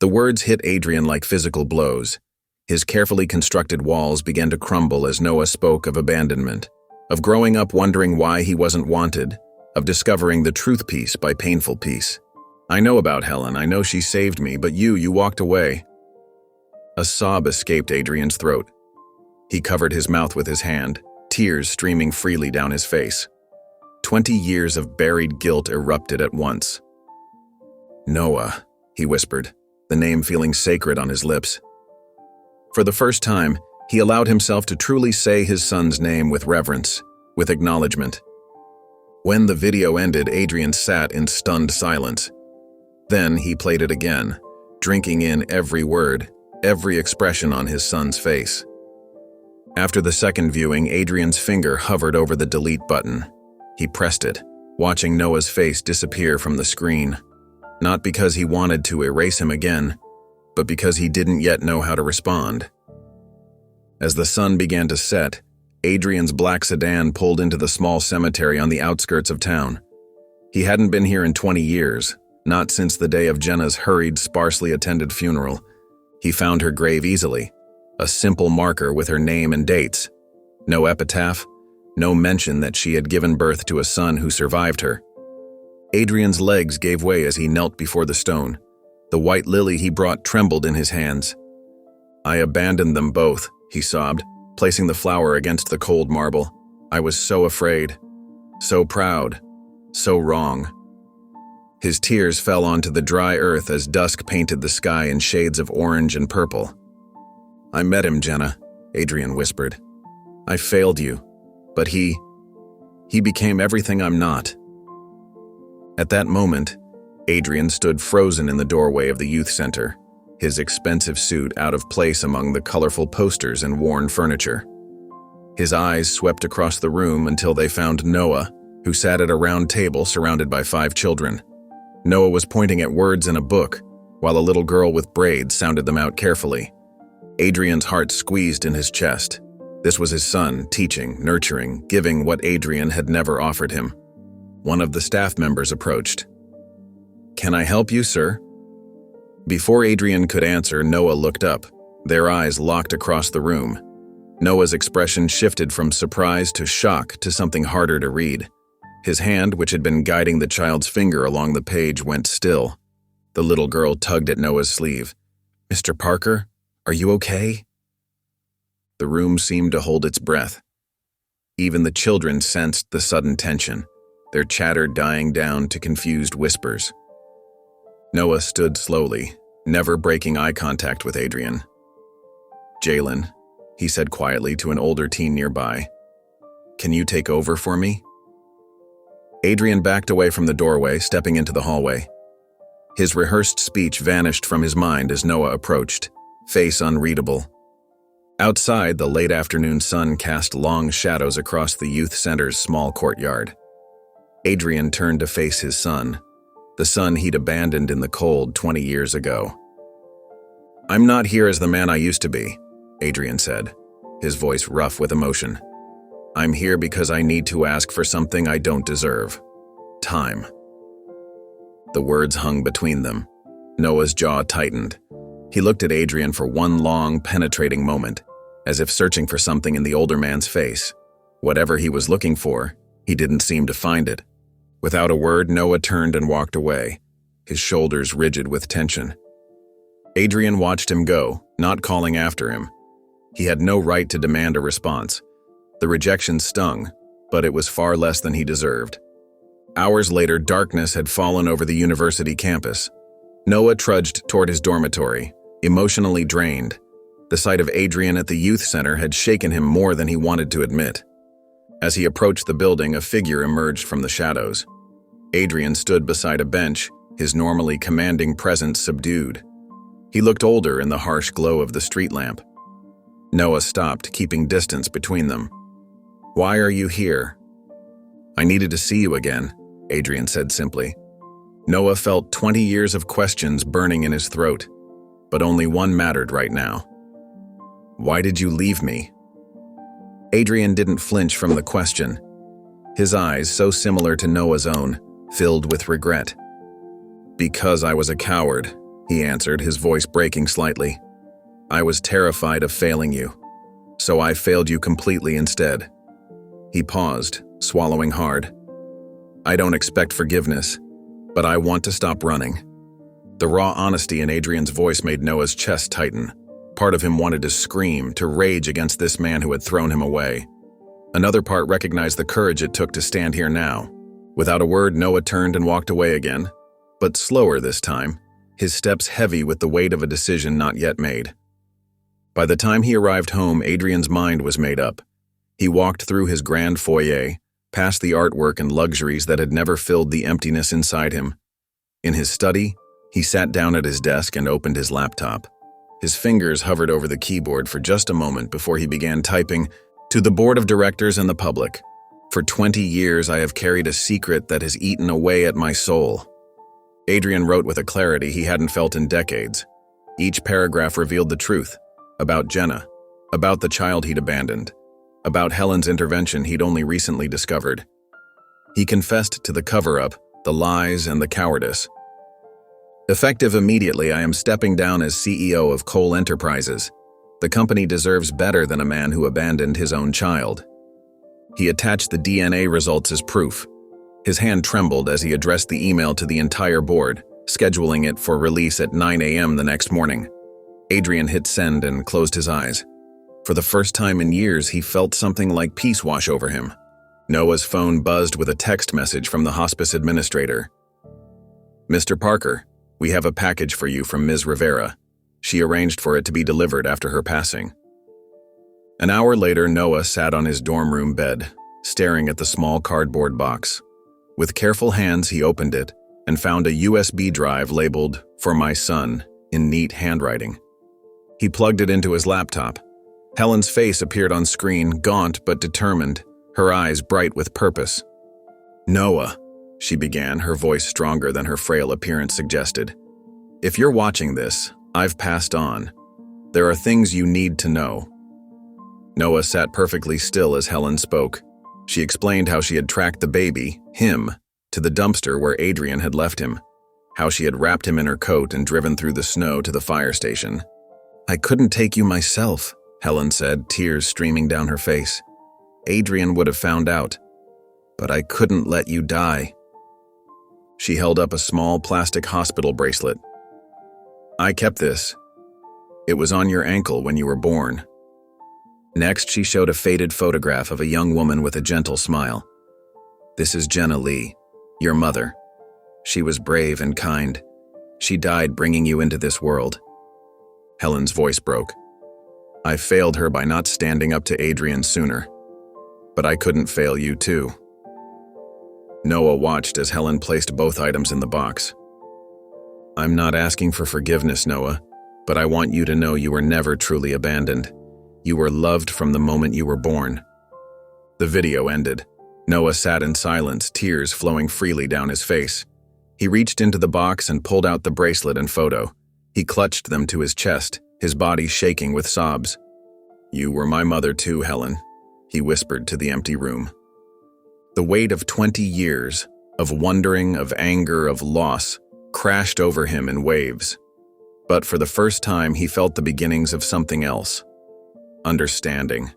The words hit Adrian like physical blows. His carefully constructed walls began to crumble as Noah spoke of abandonment, of growing up wondering why he wasn't wanted, of discovering the truth piece by painful piece. "I know about Helen. I know she saved me, but you walked away." A sob escaped Adrian's throat. He covered his mouth with his hand, tears streaming freely down his face. 20 years of buried guilt erupted at once. "Noah," he whispered, the name feeling sacred on his lips. For the first time, he allowed himself to truly say his son's name with reverence, with acknowledgement. When the video ended, Adrian sat in stunned silence. Then he played it again, drinking in every word, every expression on his son's face. After the second viewing, Adrian's finger hovered over the delete button. He pressed it, watching Noah's face disappear from the screen, not because he wanted to erase him again, but because he didn't yet know how to respond. As the sun began to set, Adrian's black sedan pulled into the small cemetery on the outskirts of town. He hadn't been here in 20 years, not since the day of Jenna's hurried, sparsely attended funeral. He found her grave easily, a simple marker with her name and dates. No epitaph, no mention that she had given birth to a son who survived her. Adrian's legs gave way as he knelt before the stone. The white lily he brought trembled in his hands. "I abandoned them both," he sobbed, placing the flower against the cold marble. "I was so afraid, so proud, so wrong." His tears fell onto the dry earth as dusk painted the sky in shades of orange and purple. "I met him, Jenna," Adrian whispered. "I failed you, but he became everything I'm not." At that moment, Adrian stood frozen in the doorway of the youth center, his expensive suit out of place among the colorful posters and worn furniture. His eyes swept across the room until they found Noah, who sat at a round table surrounded by 5 children. Noah was pointing at words in a book, while a little girl with braids sounded them out carefully. Adrian's heart squeezed in his chest. This was his son, teaching, nurturing, giving what Adrian had never offered him. One of the staff members approached. "Can I help you, sir?" Before Adrian could answer, Noah looked up. Their eyes locked across the room. Noah's expression shifted from surprise to shock to something harder to read. His hand, which had been guiding the child's finger along the page, went still. The little girl tugged at Noah's sleeve. "Mr. Parker, are you okay?" The room seemed to hold its breath. Even the children sensed the sudden tension, their chatter dying down to confused whispers. Noah stood slowly, never breaking eye contact with Adrian. "Jalen," he said quietly to an older teen nearby, "can you take over for me?" Adrian backed away from the doorway, stepping into the hallway. His rehearsed speech vanished from his mind as Noah approached, face unreadable. Outside, the late afternoon sun cast long shadows across the youth center's small courtyard. Adrian turned to face his son, the son he'd abandoned in the cold 20 years ago. "I'm not here as the man I used to be," Adrian said, his voice rough with emotion. "I'm here because I need to ask for something I don't deserve. Time." The words hung between them. Noah's jaw tightened. He looked at Adrian for one long, penetrating moment, as if searching for something in the older man's face. Whatever he was looking for, he didn't seem to find it. Without a word, Noah turned and walked away, his shoulders rigid with tension. Adrian watched him go, not calling after him. He had no right to demand a response. The rejection stung, but it was far less than he deserved. Hours later, darkness had fallen over the university campus. Noah trudged toward his dormitory, emotionally drained. The sight of Adrian at the youth center had shaken him more than he wanted to admit. As he approached the building, a figure emerged from the shadows. Adrian stood beside a bench, his normally commanding presence subdued. He looked older in the harsh glow of the street lamp. Noah stopped, keeping distance between them. "Why are you here?" "I needed to see you again," Adrian said simply. Noah felt 20 years of questions burning in his throat, but only one mattered right now. "Why did you leave me?" Adrian didn't flinch from the question. His eyes, so similar to Noah's own, filled with regret. "Because I was a coward," he answered, his voice breaking slightly. "I was terrified of failing you, so I failed you completely instead." He paused, swallowing hard. "I don't expect forgiveness, but I want to stop running." The raw honesty in Adrian's voice made Noah's chest tighten. Part of him wanted to scream, to rage against this man who had thrown him away. Another part recognized the courage it took to stand here now. Without a word, Noah turned and walked away again, but slower this time, his steps heavy with the weight of a decision not yet made. By the time he arrived home, Adrian's mind was made up. He walked through his grand foyer, past the artwork and luxuries that had never filled the emptiness inside him. In his study, he sat down at his desk and opened his laptop. His fingers hovered over the keyboard for just a moment before he began typing, "To the board of directors and the public. For 20 years I have carried a secret that has eaten away at my soul." Adrian wrote with a clarity he hadn't felt in decades. Each paragraph revealed the truth about Jenna, about the child he'd abandoned, about Helen's intervention he'd only recently discovered. He confessed to the cover-up, the lies, and the cowardice. "Effective immediately, I am stepping down as CEO of Cole Enterprises. The company deserves better than a man who abandoned his own child." He attached the DNA results as proof. His hand trembled as he addressed the email to the entire board, scheduling it for release at 9 a.m. the next morning. Adrian hit send and closed his eyes. For the first time in years, he felt something like peace wash over him. Noah's phone buzzed with a text message from the hospice administrator. "Mr. Parker, we have a package for you from Ms. Rivera. She arranged for it to be delivered after her passing." An hour later, Noah sat on his dorm room bed, staring at the small cardboard box. With careful hands, he opened it and found a USB drive labeled, "For my son," in neat handwriting. He plugged it into his laptop. Helen's face appeared on screen, gaunt but determined, her eyes bright with purpose. "Noah," she began, her voice stronger than her frail appearance suggested. "If you're watching this, I've passed on. There are things you need to know." Noah sat perfectly still as Helen spoke. She explained how she had tracked the baby, him, to the dumpster where Adrian had left him, how she had wrapped him in her coat and driven through the snow to the fire station. "I couldn't take you myself," Helen said, tears streaming down her face. "Adrian would have found out. But I couldn't let you die." She held up a small plastic hospital bracelet. "I kept this. It was on your ankle when you were born." Next, she showed a faded photograph of a young woman with a gentle smile. "This is Jenna Lee, your mother. She was brave and kind. She died bringing you into this world." Helen's voice broke. "I failed her by not standing up to Adrian sooner. But I couldn't fail you too." Noah watched as Helen placed both items in the box. "I'm not asking for forgiveness, Noah, but I want you to know you were never truly abandoned. You were loved from the moment you were born." The video ended. Noah sat in silence, tears flowing freely down his face. He reached into the box and pulled out the bracelet and photo. He clutched them to his chest, his body shaking with sobs. "You were my mother too, Helen," he whispered to the empty room. The weight of 20 years, of wondering, of anger, of loss, crashed over him in waves. But for the first time, he felt the beginnings of something else. Understanding.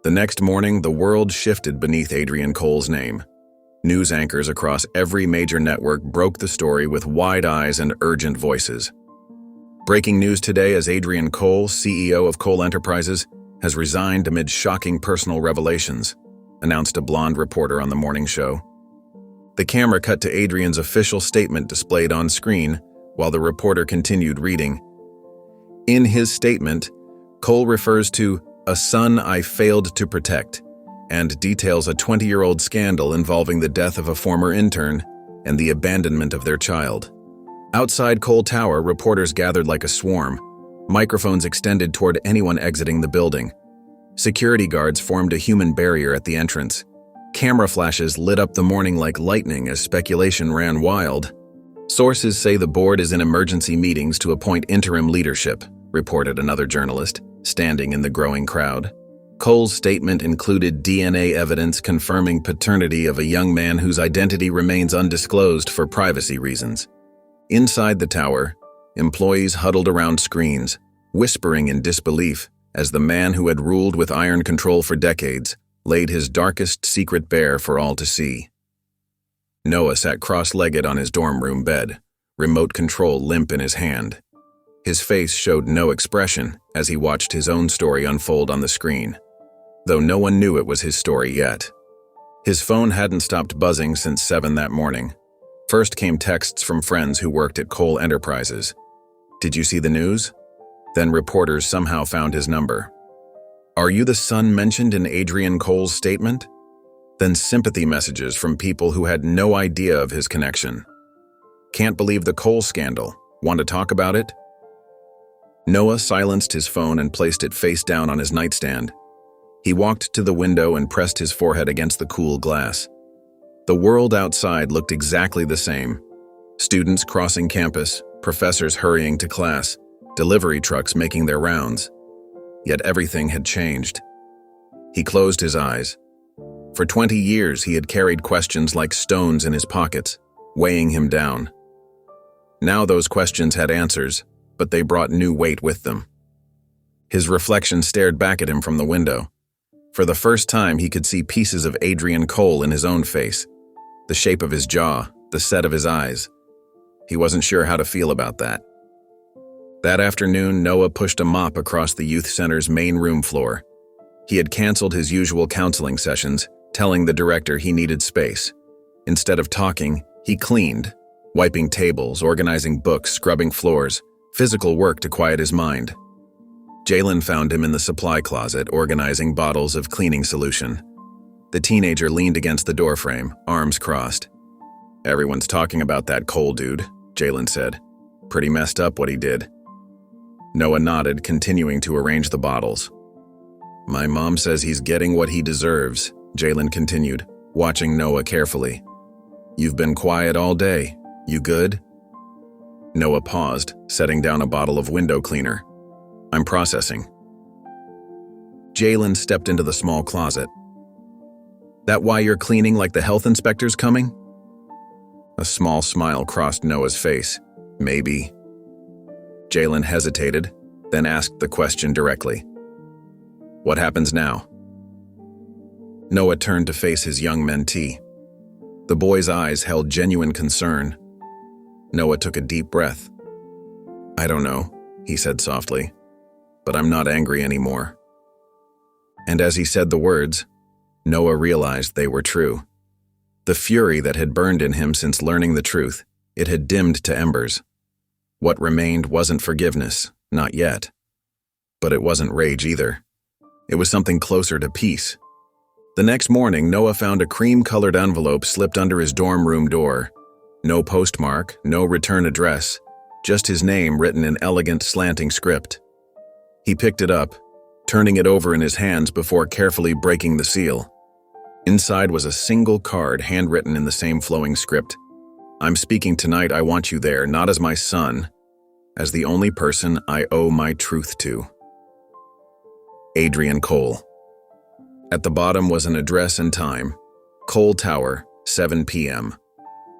The next morning, the world shifted beneath Adrian Cole's name. News anchors across every major network broke the story with wide eyes and urgent voices. Breaking news today as Adrian Cole, CEO of Cole Enterprises, has resigned amid shocking personal revelations, announced a blonde reporter on the morning show. The camera cut to Adrian's official statement displayed on screen while the reporter continued reading. In his statement, Cole refers to "a son I failed to protect" and details a 20-year-old scandal involving the death of a former intern and the abandonment of their child. Outside Cole Tower, reporters gathered like a swarm, microphones extended toward anyone exiting the building. Security guards formed a human barrier at the entrance. Camera flashes lit up the morning like lightning as speculation ran wild. "Sources say the board is in emergency meetings to appoint interim leadership," reported another journalist, standing in the growing crowd. Cole's statement included DNA evidence confirming paternity of a young man whose identity remains undisclosed for privacy reasons. Inside the tower, employees huddled around screens, whispering in disbelief as the man who had ruled with iron control for decades laid his darkest secret bare for all to see. Noah sat cross-legged on his dorm room bed, remote control limp in his hand. His face showed no expression as he watched his own story unfold on the screen, though no one knew it was his story yet. His phone hadn't stopped buzzing since 7 that morning. First came texts from friends who worked at Cole Enterprises. "Did you see the news?" Then reporters somehow found his number. "Are you the son mentioned in Adrian Cole's statement?" Then sympathy messages from people who had no idea of his connection. "Can't believe the Cole scandal. Want to talk about it?" Noah silenced his phone and placed it face down on his nightstand. He walked to the window and pressed his forehead against the cool glass. The world outside looked exactly the same. Students crossing campus, professors hurrying to class, delivery trucks making their rounds. Yet everything had changed. He closed his eyes. For 20 years, he had carried questions like stones in his pockets, weighing him down. Now those questions had answers, but they brought new weight with them. His reflection stared back at him from the window. For the first time, he could see pieces of Adrian Cole in his own face. The shape of his jaw, the set of his eyes. He wasn't sure how to feel about that. That afternoon, Noah pushed a mop across the youth center's main room floor. He had canceled his usual counseling sessions, telling the director he needed space. Instead of talking, he cleaned, wiping tables, organizing books, scrubbing floors, physical work to quiet his mind. Jalen found him in the supply closet, organizing bottles of cleaning solution. The teenager leaned against the doorframe, arms crossed. "Everyone's talking about that Cole dude," Jalen said. "Pretty messed up what he did." Noah nodded, continuing to arrange the bottles. "My mom says he's getting what he deserves," Jalen continued, watching Noah carefully. "You've been quiet all day. You good?" Noah paused, setting down a bottle of window cleaner. "I'm processing." Jalen stepped into the small closet. "That why you're cleaning like the health inspector's coming?" A small smile crossed Noah's face. "Maybe." Jalen hesitated, then asked the question directly. "What happens now?" Noah turned to face his young mentee. The boy's eyes held genuine concern. Noah took a deep breath. "I don't know," he said softly, "but I'm not angry anymore." And as he said the words, Noah realized they were true. The fury that had burned in him since learning the truth, it had dimmed to embers. What remained wasn't forgiveness, not yet. But it wasn't rage either. It was something closer to peace. The next morning, Noah found a cream-colored envelope slipped under his dorm room door. No postmark, no return address, just his name written in elegant, slanting script. He picked it up, turning it over in his hands before carefully breaking the seal. Inside was a single card handwritten in the same flowing script. "I'm speaking tonight. I want you there, not as my son, as the only person I owe my truth to. Adrian Cole." At the bottom was an address and time. Cole Tower, 7 p.m.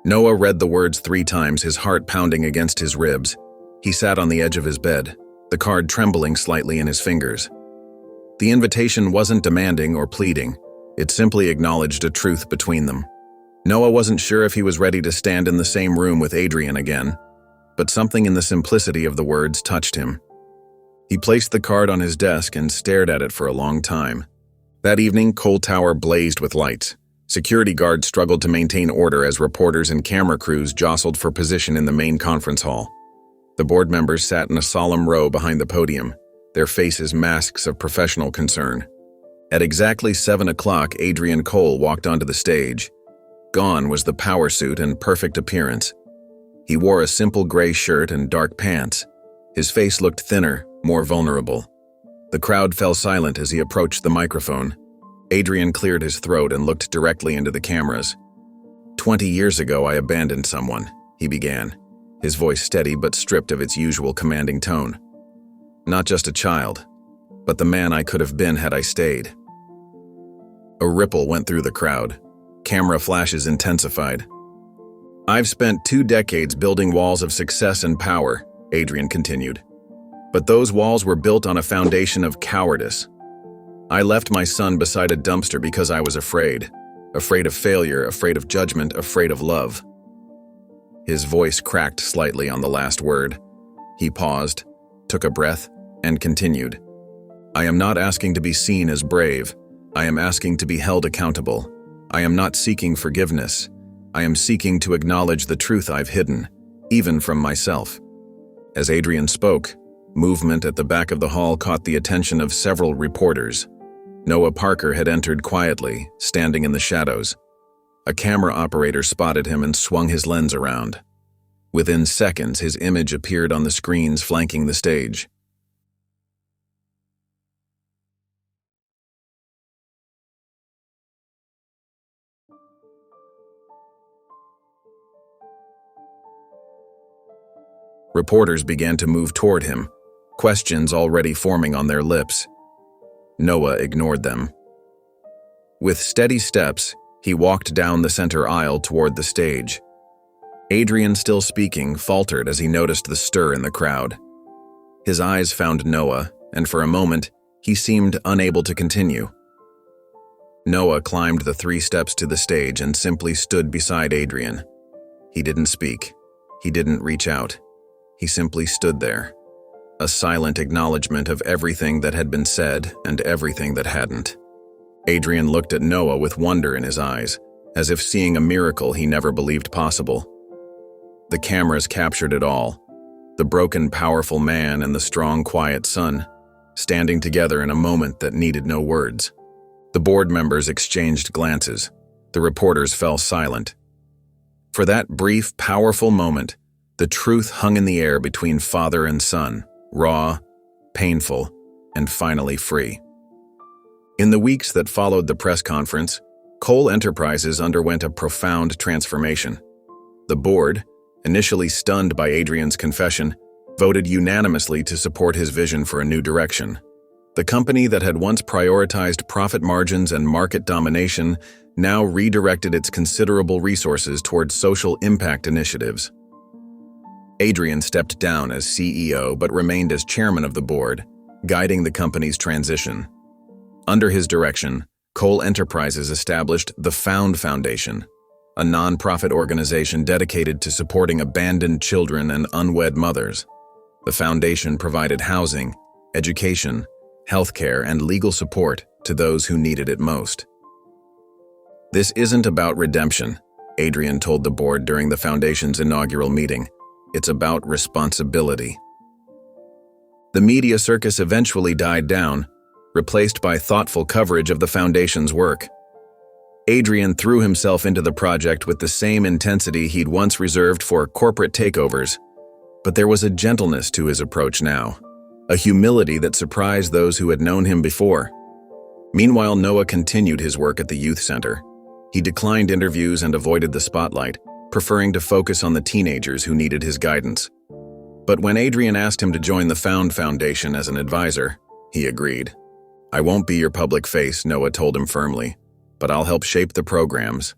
Noah read the words 3 times, his heart pounding against his ribs. He sat on the edge of his bed, the card trembling slightly in his fingers. The invitation wasn't demanding or pleading. It simply acknowledged a truth between them. Noah wasn't sure if he was ready to stand in the same room with Adrian again, but something in the simplicity of the words touched him. He placed the card on his desk and stared at it for a long time. That evening, Cole Tower blazed with lights. Security guards struggled to maintain order as reporters and camera crews jostled for position in the main conference hall. The board members sat in a solemn row behind the podium, their faces masks of professional concern. At exactly 7 o'clock, Adrian Cole walked onto the stage. Gone was the power suit and perfect appearance. He wore a simple gray shirt and dark pants. His face looked thinner, more vulnerable. The crowd fell silent as he approached the microphone. Adrian cleared his throat and looked directly into the cameras. 20 years ago, I abandoned someone, he began, his voice steady but stripped of its usual commanding tone. Not just a child, but the man I could have been had I stayed. A ripple went through the crowd. Camera flashes intensified. I've spent 2 decades building walls of success and power, Adrian continued. But those walls were built on a foundation of cowardice. I left my son beside a dumpster because I was afraid. Afraid of failure, afraid of judgment, afraid of love. His voice cracked slightly on the last word. He paused, took a breath, and continued. I am not asking to be seen as brave. I am asking to be held accountable. I am not seeking forgiveness. I am seeking to acknowledge the truth I've hidden, even from myself. As Adrian spoke, movement at the back of the hall caught the attention of several reporters. Noah Parker had entered quietly, standing in the shadows. A camera operator spotted him and swung his lens around. Within seconds, his image appeared on the screens flanking the stage. Reporters began to move toward him, questions already forming on their lips. Noah ignored them. With steady steps, he walked down the center aisle toward the stage. Adrian, still speaking, faltered as he noticed the stir in the crowd. His eyes found Noah, and for a moment, he seemed unable to continue. Noah climbed the 3 steps to the stage and simply stood beside Adrian. He didn't speak. He didn't reach out. He simply stood there, a silent acknowledgement of everything that had been said and everything that hadn't. Adrian looked at Noah with wonder in his eyes, as if seeing a miracle he never believed possible. The cameras captured it all, the broken, powerful man and the strong, quiet son, standing together in a moment that needed no words. The board members exchanged glances. The reporters fell silent. For that brief, powerful moment, the truth hung in the air between father and son, raw, painful, and finally free. In the weeks that followed the press conference, Cole Enterprises underwent a profound transformation. The board, initially stunned by Adrian's confession, voted unanimously to support his vision for a new direction. The company that had once prioritized profit margins and market domination now redirected its considerable resources towards social impact initiatives. Adrian stepped down as CEO but remained as chairman of the board, guiding the company's transition. Under his direction, Cole Enterprises established the Found Foundation, a nonprofit organization dedicated to supporting abandoned children and unwed mothers. The foundation provided housing, education, healthcare, and legal support to those who needed it most. "This isn't about redemption," Adrian told the board during the foundation's inaugural meeting. "It's about responsibility." The media circus eventually died down, replaced by thoughtful coverage of the foundation's work. Adrian threw himself into the project with the same intensity he'd once reserved for corporate takeovers, but there was a gentleness to his approach now, a humility that surprised those who had known him before. Meanwhile, Noah continued his work at the youth center. He declined interviews and avoided the spotlight, preferring to focus on the teenagers who needed his guidance. But when Adrian asked him to join the Found Foundation as an advisor, he agreed. "I won't be your public face," Noah told him firmly, "but I'll help shape the programs."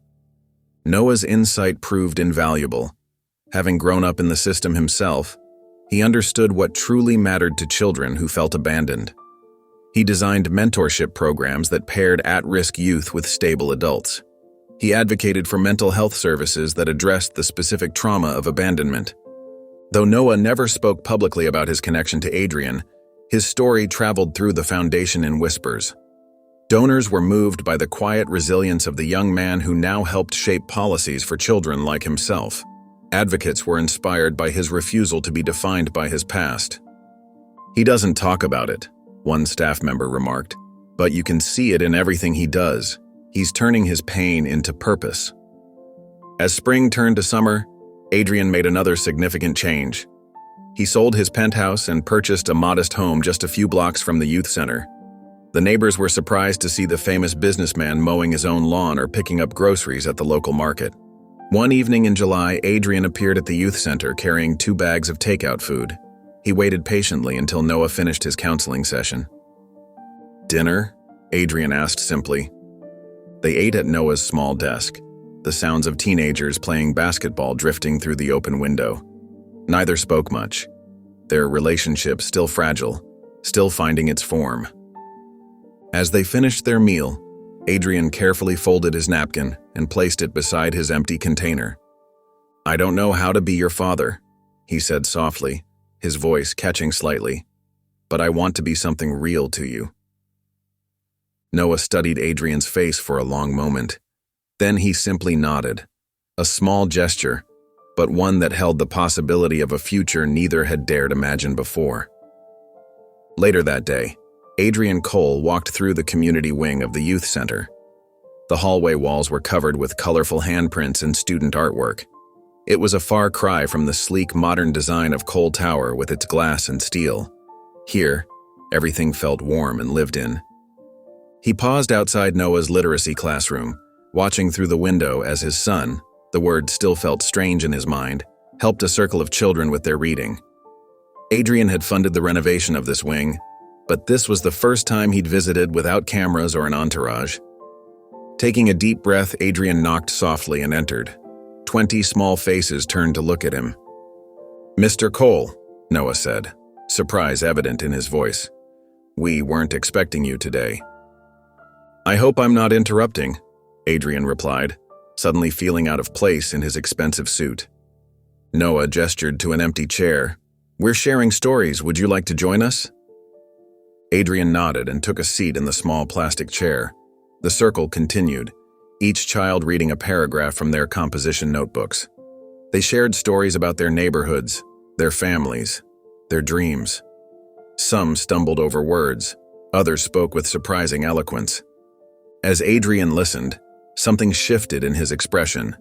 Noah's insight proved invaluable. Having grown up in the system himself, he understood what truly mattered to children who felt abandoned. He designed mentorship programs that paired at-risk youth with stable adults. He advocated for mental health services that addressed the specific trauma of abandonment. Though Noah never spoke publicly about his connection to Adrian, his story traveled through the foundation in whispers. Donors were moved by the quiet resilience of the young man who now helped shape policies for children like himself. Advocates were inspired by his refusal to be defined by his past. "He doesn't talk about it," one staff member remarked, "but you can see it in everything he does. He's turning his pain into purpose." As spring turned to summer, Adrian made another significant change. He sold his penthouse and purchased a modest home just a few blocks from the youth center. The neighbors were surprised to see the famous businessman mowing his own lawn or picking up groceries at the local market. One evening in July, Adrian appeared at the youth center carrying 2 bags of takeout food. He waited patiently until Noah finished his counseling session. "Dinner?" Adrian asked simply. They ate at Noah's small desk, the sounds of teenagers playing basketball drifting through the open window. Neither spoke much, their relationship still fragile, still finding its form. As they finished their meal, Adrian carefully folded his napkin and placed it beside his empty container. "I don't know how to be your father," he said softly, his voice catching slightly, "but I want to be something real to you." Noah studied Adrian's face for a long moment. Then he simply nodded, a small gesture, but one that held the possibility of a future neither had dared imagine before. Later that day, Adrian Cole walked through the community wing of the youth center. The hallway walls were covered with colorful handprints and student artwork. It was a far cry from the sleek modern design of Cole Tower with its glass and steel. Here, everything felt warm and lived in. He paused outside Noah's literacy classroom, watching through the window as his son, the word still felt strange in his mind, helped a circle of children with their reading. Adrian had funded the renovation of this wing, but this was the first time he'd visited without cameras or an entourage. Taking a deep breath, Adrian knocked softly and entered. 20 small faces turned to look at him. "Mr. Cole," Noah said, surprise evident in his voice. "We weren't expecting you today." "I hope I'm not interrupting," Adrian replied, suddenly feeling out of place in his expensive suit. Noah gestured to an empty chair. "We're sharing stories. Would you like to join us?" Adrian nodded and took a seat in the small plastic chair. The circle continued, each child reading a paragraph from their composition notebooks. They shared stories about their neighborhoods, their families, their dreams. Some stumbled over words, others spoke with surprising eloquence. As Adrian listened, something shifted in his expression.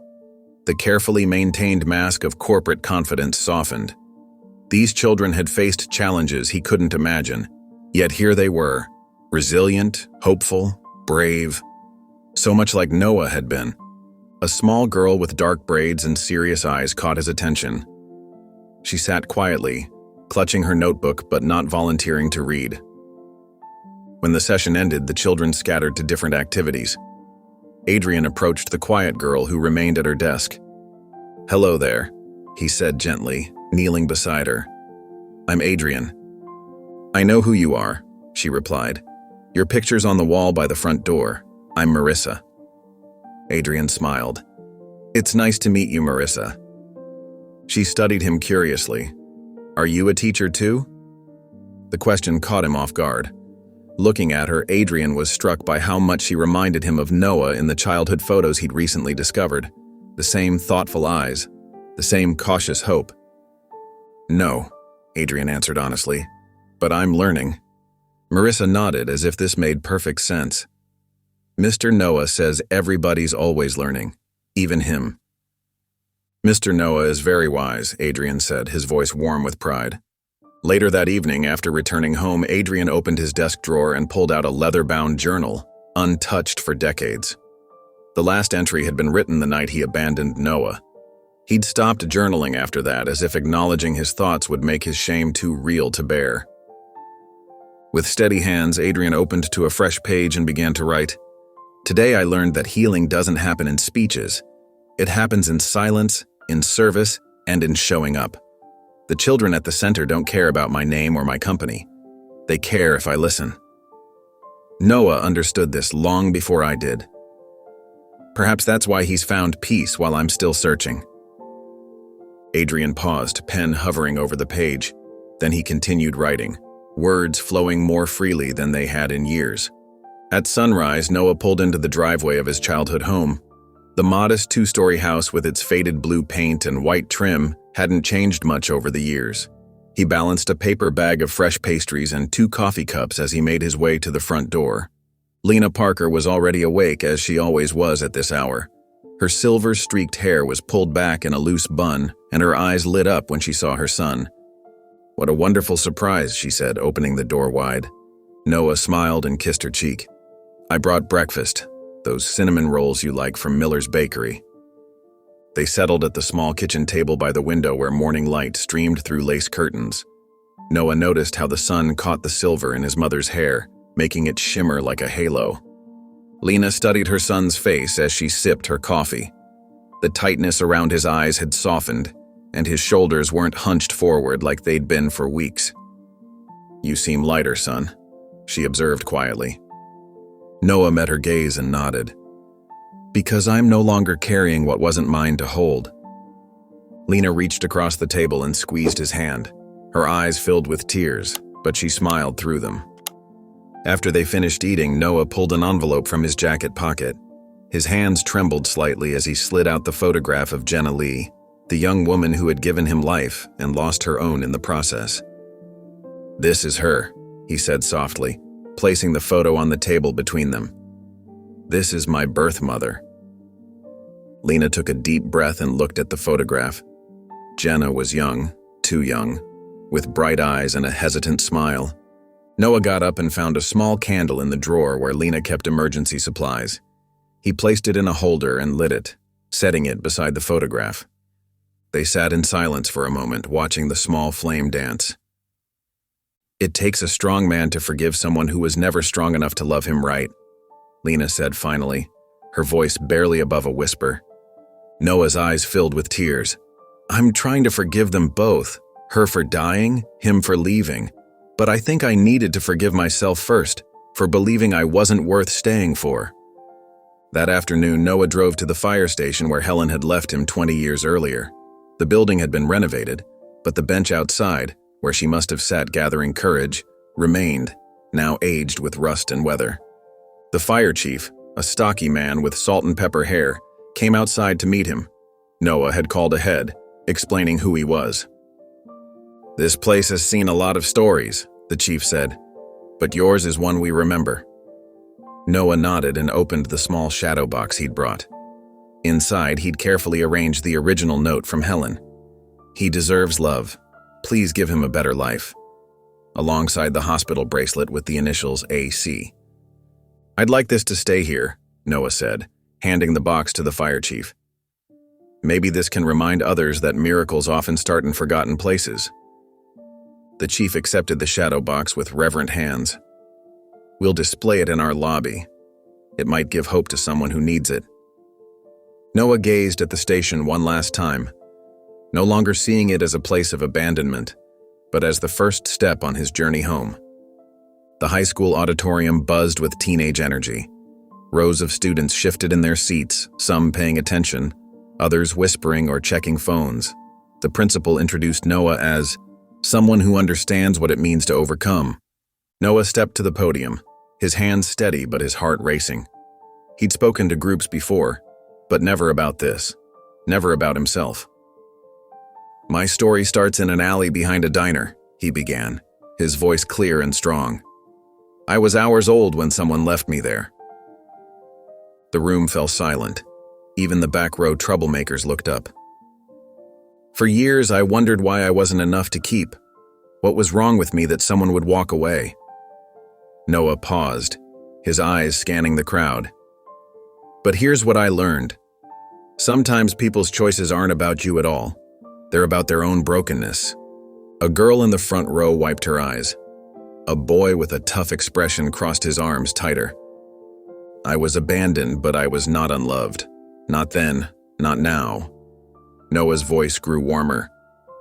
The carefully maintained mask of corporate confidence softened. These children had faced challenges he couldn't imagine, yet here they were, resilient, hopeful, brave, so much like Noah had been. A small girl with dark braids and serious eyes caught his attention. She sat quietly, clutching her notebook but not volunteering to read. When the session ended, the children scattered to different activities. Adrian approached the quiet girl who remained at her desk. "Hello there," he said gently, kneeling beside her. "I'm Adrian." "I know who you are," she replied. "Your picture's on the wall by the front door. I'm Marissa." Adrian smiled. "It's nice to meet you, Marissa." She studied him curiously. "Are you a teacher too?" The question caught him off guard. Looking at her, Adrian was struck by how much she reminded him of Noah in the childhood photos he'd recently discovered. The same thoughtful eyes, the same cautious hope. "No," Adrian answered honestly, "but I'm learning." Marissa nodded as if this made perfect sense. "Mr. Noah says everybody's always learning, even him." "Mr. Noah is very wise," Adrian said, his voice warm with pride. Later that evening, after returning home, Adrian opened his desk drawer and pulled out a leather-bound journal, untouched for decades. The last entry had been written the night he abandoned Noah. He'd stopped journaling after that, as if acknowledging his thoughts would make his shame too real to bear. With steady hands, Adrian opened to a fresh page and began to write. "Today I learned that healing doesn't happen in speeches. It happens in silence, in service, and in showing up. The children at the center don't care about my name or my company. They care if I listen." Noah understood this long before I did. Perhaps that's why he's found peace while I'm still searching. Adrian paused, pen hovering over the page. Then he continued writing, words flowing more freely than they had in years. At sunrise, Noah pulled into the driveway of his childhood home. The modest two-story house with its faded blue paint and white trim hadn't changed much over the years. He balanced a paper bag of fresh pastries and 2 coffee cups as he made his way to the front door. Lena Parker was already awake, as she always was at this hour. Her silver-streaked hair was pulled back in a loose bun, and her eyes lit up when she saw her son. "What a wonderful surprise," she said, opening the door wide. Noah smiled and kissed her cheek. "I brought breakfast, those cinnamon rolls you like from Miller's Bakery." They settled at the small kitchen table by the window where morning light streamed through lace curtains. Noah noticed how the sun caught the silver in his mother's hair, making it shimmer like a halo. Lena studied her son's face as she sipped her coffee. The tightness around his eyes had softened, and his shoulders weren't hunched forward like they'd been for weeks. "You seem lighter, son," she observed quietly. Noah met her gaze and nodded. "Because I'm no longer carrying what wasn't mine to hold." Lena reached across the table and squeezed his hand. Her eyes filled with tears, but she smiled through them. After they finished eating, Noah pulled an envelope from his jacket pocket. His hands trembled slightly as he slid out the photograph of Jenna Lee, the young woman who had given him life and lost her own in the process. "This is her," he said softly, placing the photo on the table between them. "This is my birth mother." Lena took a deep breath and looked at the photograph. Jenna was young, too young, with bright eyes and a hesitant smile. Noah got up and found a small candle in the drawer where Lena kept emergency supplies. He placed it in a holder and lit it, setting it beside the photograph. They sat in silence for a moment, watching the small flame dance. It takes a strong man to forgive someone who was never strong enough to love him right, Lena said finally, her voice barely above a whisper. Noah's eyes filled with tears. I'm trying to forgive them both, her for dying, him for leaving. But I think I needed to forgive myself first, for believing I wasn't worth staying for. That afternoon, Noah drove to the fire station where Helen had left him 20 years earlier. The building had been renovated, but the bench outside, where she must have sat gathering courage, remained, now aged with rust and weather. The fire chief, a stocky man with salt and pepper hair, came outside to meet him. Noah had called ahead, explaining who he was. This place has seen a lot of stories, the chief said, but yours is one we remember. Noah nodded and opened the small shadow box he'd brought. Inside, he'd carefully arranged the original note from Helen. He deserves love. Please give him a better life. Alongside the hospital bracelet with the initials AC. I'd like this to stay here, Noah said, handing the box to the fire chief. Maybe this can remind others that miracles often start in forgotten places. The chief accepted the shadow box with reverent hands. We'll display it in our lobby. It might give hope to someone who needs it. Noah gazed at the station one last time, no longer seeing it as a place of abandonment, but as the first step on his journey home. The high school auditorium buzzed with teenage energy. Rows of students shifted in their seats, some paying attention, others whispering or checking phones. The principal introduced Noah as someone who understands what it means to overcome. Noah stepped to the podium, his hands steady but his heart racing. He'd spoken to groups before, but never about this, never about himself. My story starts in an alley behind a diner, he began, his voice clear and strong. I was hours old when someone left me there. The room fell silent. Even the back row troublemakers looked up. For years, I wondered why I wasn't enough to keep. What was wrong with me that someone would walk away? Noah paused, his eyes scanning the crowd. But here's what I learned. Sometimes people's choices aren't about you at all. They're about their own brokenness. A girl in the front row wiped her eyes. A boy with a tough expression crossed his arms tighter. I was abandoned, but I was not unloved. Not then, not now. Noah's voice grew warmer.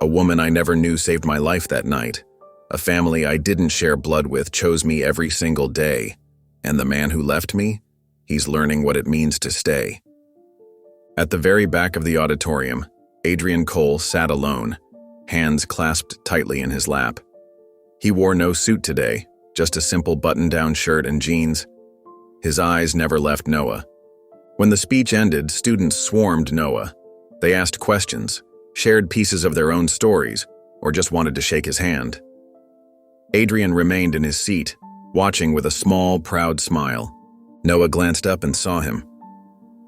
A woman I never knew saved my life that night. A family I didn't share blood with chose me every single day. And the man who left me, he's learning what it means to stay. At the very back of the auditorium, Adrian Cole sat alone, hands clasped tightly in his lap. He wore no suit today, just a simple button-down shirt and jeans. His eyes never left Noah. When the speech ended, students swarmed Noah. They asked questions, shared pieces of their own stories, or just wanted to shake his hand. Adrian remained in his seat, watching with a small, proud smile. Noah glanced up and saw him.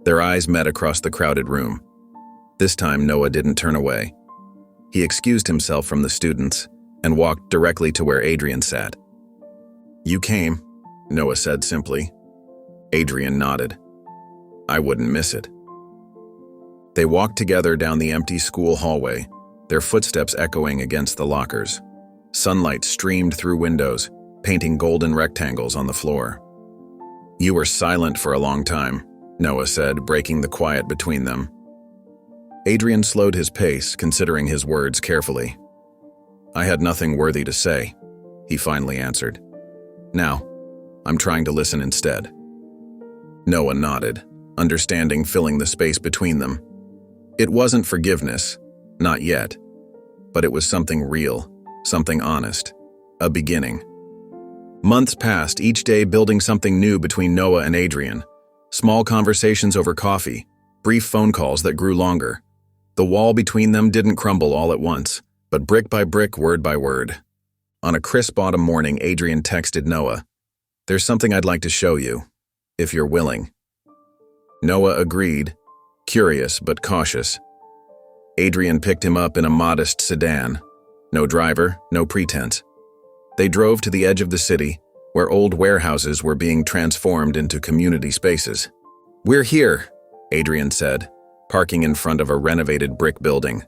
Their eyes met across the crowded room. This time, Noah didn't turn away. He excused himself from the students and walked directly to where Adrian sat. You came, Noah said simply. Adrian nodded. I wouldn't miss it. They walked together down the empty school hallway, their footsteps echoing against the lockers. Sunlight streamed through windows, painting golden rectangles on the floor. You were silent for a long time, Noah said, breaking the quiet between them. Adrian slowed his pace, considering his words carefully. I had nothing worthy to say, he finally answered. Now, I'm trying to listen instead. Noah nodded, understanding filling the space between them. It wasn't forgiveness, not yet, but it was something real, something honest, a beginning. Months passed, each day building something new between Noah and Adrian. Small conversations over coffee, brief phone calls that grew longer. The wall between them didn't crumble all at once, but brick by brick, word by word. On a crisp autumn morning, Adrian texted Noah, "There's something I'd like to show you, if you're willing." Noah agreed, curious but cautious. Adrian picked him up in a modest sedan. No driver, no pretense. They drove to the edge of the city, where old warehouses were being transformed into community spaces. "We're here," Adrian said, parking in front of a renovated brick building.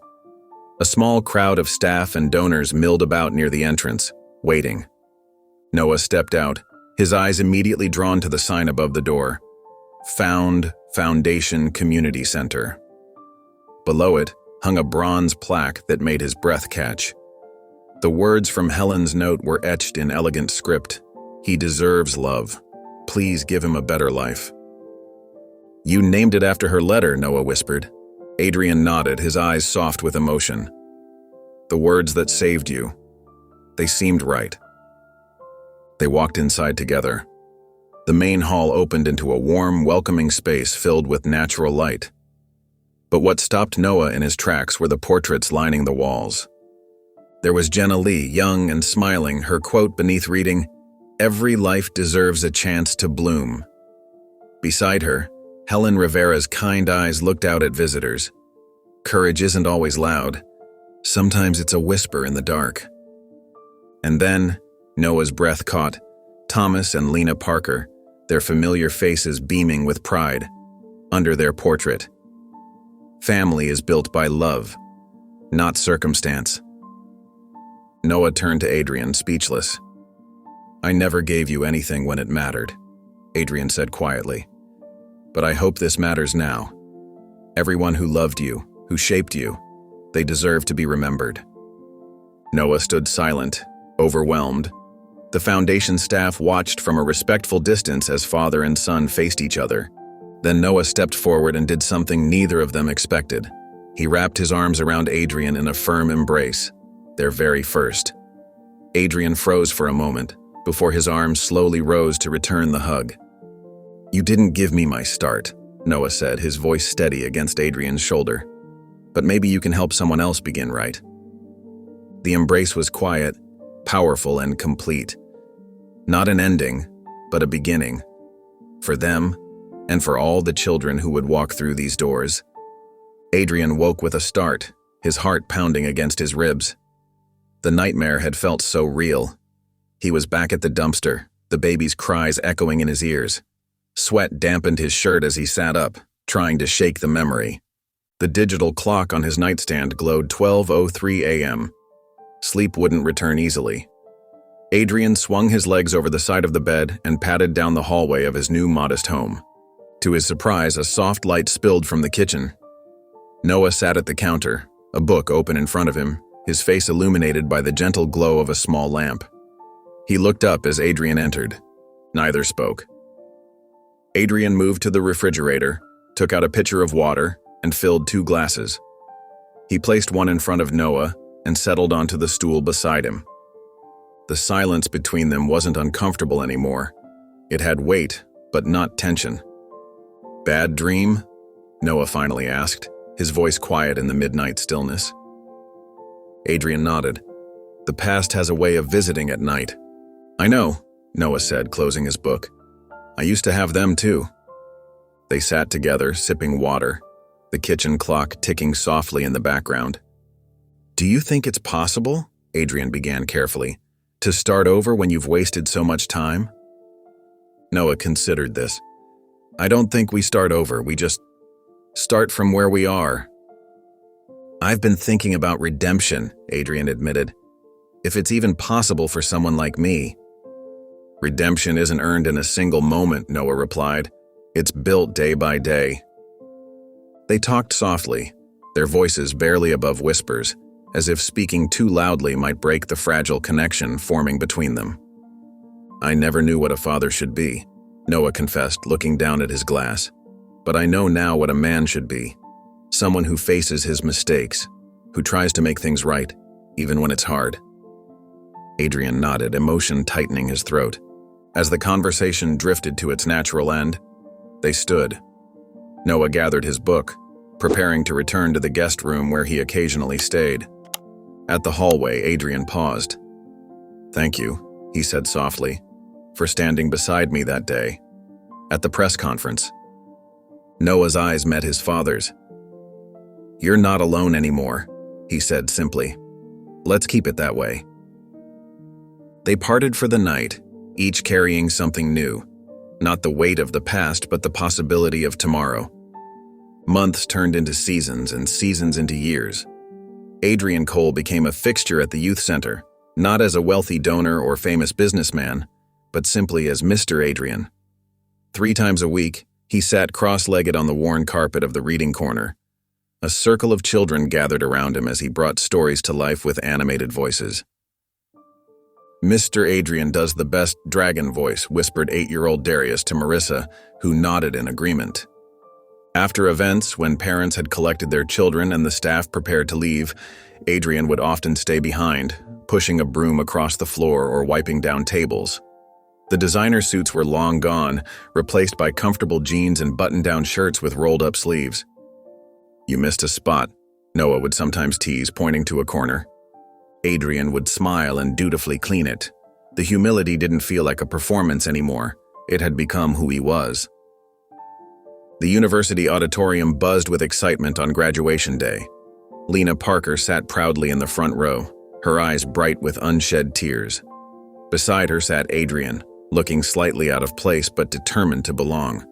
A small crowd of staff and donors milled about near the entrance, waiting. Noah stepped out, his eyes immediately drawn to the sign above the door. Found Foundation Community Center. Below it hung a bronze plaque that made his breath catch. The words from Helen's note were etched in elegant script. "He deserves love. Please give him a better life." "You named it after her letter," Noah whispered. Adrian nodded, his eyes soft with emotion. "The words that saved you. They seemed right." They walked inside together. The main hall opened into a warm, welcoming space filled with natural light. But what stopped Noah in his tracks were the portraits lining the walls. There was Jenna Lee, young and smiling, her quote beneath reading, "Every life deserves a chance to bloom." Beside her, Helen Rivera's kind eyes looked out at visitors. Courage isn't always loud. Sometimes it's a whisper in the dark. And then, Noah's breath caught Thomas and Lena Parker, their familiar faces beaming with pride, under their portrait. Family is built by love, not circumstance. Noah turned to Adrian, speechless. "I never gave you anything when it mattered," Adrian said quietly. "But I hope this matters now. Everyone who loved you, who shaped you, they deserve to be remembered." Noah stood silent, overwhelmed. The foundation staff watched from a respectful distance as father and son faced each other. Then Noah stepped forward and did something neither of them expected. He wrapped his arms around Adrian in a firm embrace, their very first. Adrian froze for a moment, before his arms slowly rose to return the hug. "You didn't give me my start," Noah said, his voice steady against Adrian's shoulder. "But maybe you can help someone else begin right." The embrace was quiet, powerful, and complete. Not an ending, but a beginning. For them, and for all the children who would walk through these doors. Adrian woke with a start, his heart pounding against his ribs. The nightmare had felt so real. He was back at the dumpster, the baby's cries echoing in his ears. Sweat dampened his shirt as he sat up, trying to shake the memory. The digital clock on his nightstand glowed 12:03 a.m. Sleep wouldn't return easily. Adrian swung his legs over the side of the bed and padded down the hallway of his new modest home. To his surprise, a soft light spilled from the kitchen. Noah sat at the counter, a book open in front of him, his face illuminated by the gentle glow of a small lamp. He looked up as Adrian entered. Neither spoke. Adrian moved to the refrigerator, took out a pitcher of water, and filled 2 glasses. He placed one in front of Noah and settled onto the stool beside him. The silence between them wasn't uncomfortable anymore. It had weight, but not tension. "Bad dream?" Noah finally asked, his voice quiet in the midnight stillness. Adrian nodded. "The past has a way of visiting at night." "I know," Noah said, closing his book. "I used to have them too." They sat together, sipping water, the kitchen clock ticking softly in the background. "Do you think it's possible," Adrian began carefully, "to start over when you've wasted so much time?" Noah considered this. "I don't think we start over, we just start from where we are." "I've been thinking about redemption," Adrian admitted. "If it's even possible for someone like me." "Redemption isn't earned in a single moment," Noah replied. "It's built day by day." They talked softly, their voices barely above whispers, as if speaking too loudly might break the fragile connection forming between them. "I never knew what a father should be," Noah confessed, looking down at his glass. "But I know now what a man should be. Someone who faces his mistakes, who tries to make things right, even when it's hard." Adrian nodded, emotion tightening his throat. As the conversation drifted to its natural end, they stood. Noah gathered his book, preparing to return to the guest room where he occasionally stayed. At the hallway, Adrian paused. "Thank you," he said softly, "for standing beside me that day, at the press conference." Noah's eyes met his father's. "You're not alone anymore," he said simply. "Let's keep it that way." They parted for the night, each carrying something new, not the weight of the past, but the possibility of tomorrow. Months turned into seasons and seasons into years. Adrian Cole became a fixture at the youth center, not as a wealthy donor or famous businessman, but simply as Mr. Adrian. 3 times a week, he sat cross-legged on the worn carpet of the reading corner. A circle of children gathered around him as he brought stories to life with animated voices. "Mr. Adrian does the best dragon voice," whispered 8-year-old Darius to Marissa, who nodded in agreement. After events, when parents had collected their children and the staff prepared to leave, Adrian would often stay behind, pushing a broom across the floor or wiping down tables. The designer suits were long gone, replaced by comfortable jeans and button-down shirts with rolled-up sleeves. "You missed a spot," Noah would sometimes tease, pointing to a corner. Adrian would smile and dutifully clean it. The humility didn't feel like a performance anymore. It had become who he was. The university auditorium buzzed with excitement on graduation day. Lena Parker sat proudly in the front row, her eyes bright with unshed tears. Beside her sat Adrian, looking slightly out of place but determined to belong.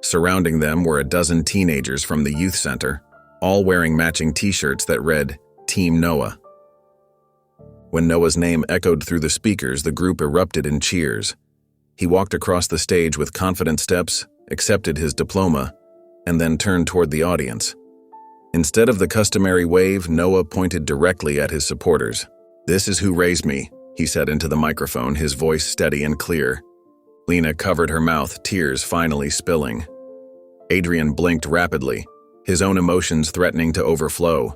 Surrounding them were a dozen teenagers from the youth center, all wearing matching t-shirts that read, "Team Noah." When Noah's name echoed through the speakers, the group erupted in cheers. He walked across the stage with confident steps, accepted his diploma, and then turned toward the audience. Instead of the customary wave, Noah pointed directly at his supporters. "This is who raised me," he said into the microphone, his voice steady and clear. Lena covered her mouth, tears finally spilling. Adrian blinked rapidly, his own emotions threatening to overflow.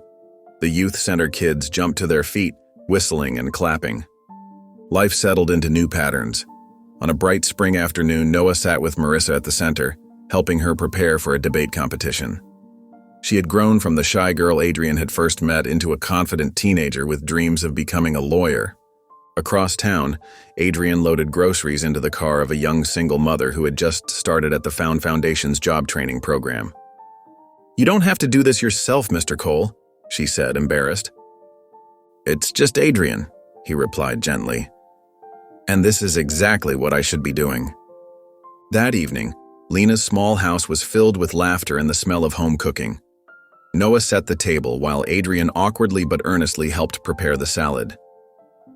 The youth center kids jumped to their feet, whistling and clapping. Life settled into new patterns. On a bright spring afternoon, Noah sat with Marissa at the center, helping her prepare for a debate competition. She had grown from the shy girl Adrian had first met into a confident teenager with dreams of becoming a lawyer. Across town, Adrian loaded groceries into the car of a young single mother who had just started at the Found Foundation's job training program. "You don't have to do this yourself, Mr. Cole," she said, embarrassed. "It's just Adrian," he replied gently. "And this is exactly what I should be doing." That evening, Lena's small house was filled with laughter and the smell of home cooking. Noah set the table while Adrian awkwardly but earnestly helped prepare the salad.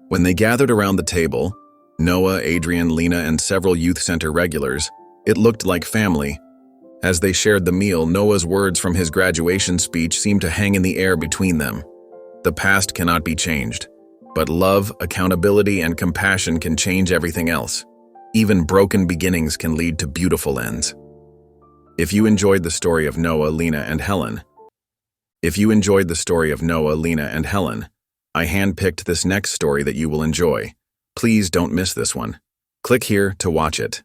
When they gathered around the table, Noah, Adrian, Lena, and several youth center regulars, it looked like family. As they shared the meal, Noah's words from his graduation speech seemed to hang in the air between them. "The past cannot be changed, but love, accountability, and compassion can change everything else. Even broken beginnings can lead to beautiful ends." If you enjoyed the story of Noah, Lena, and Helen, I handpicked this next story that you will enjoy. Please don't miss this one. Click here to watch it.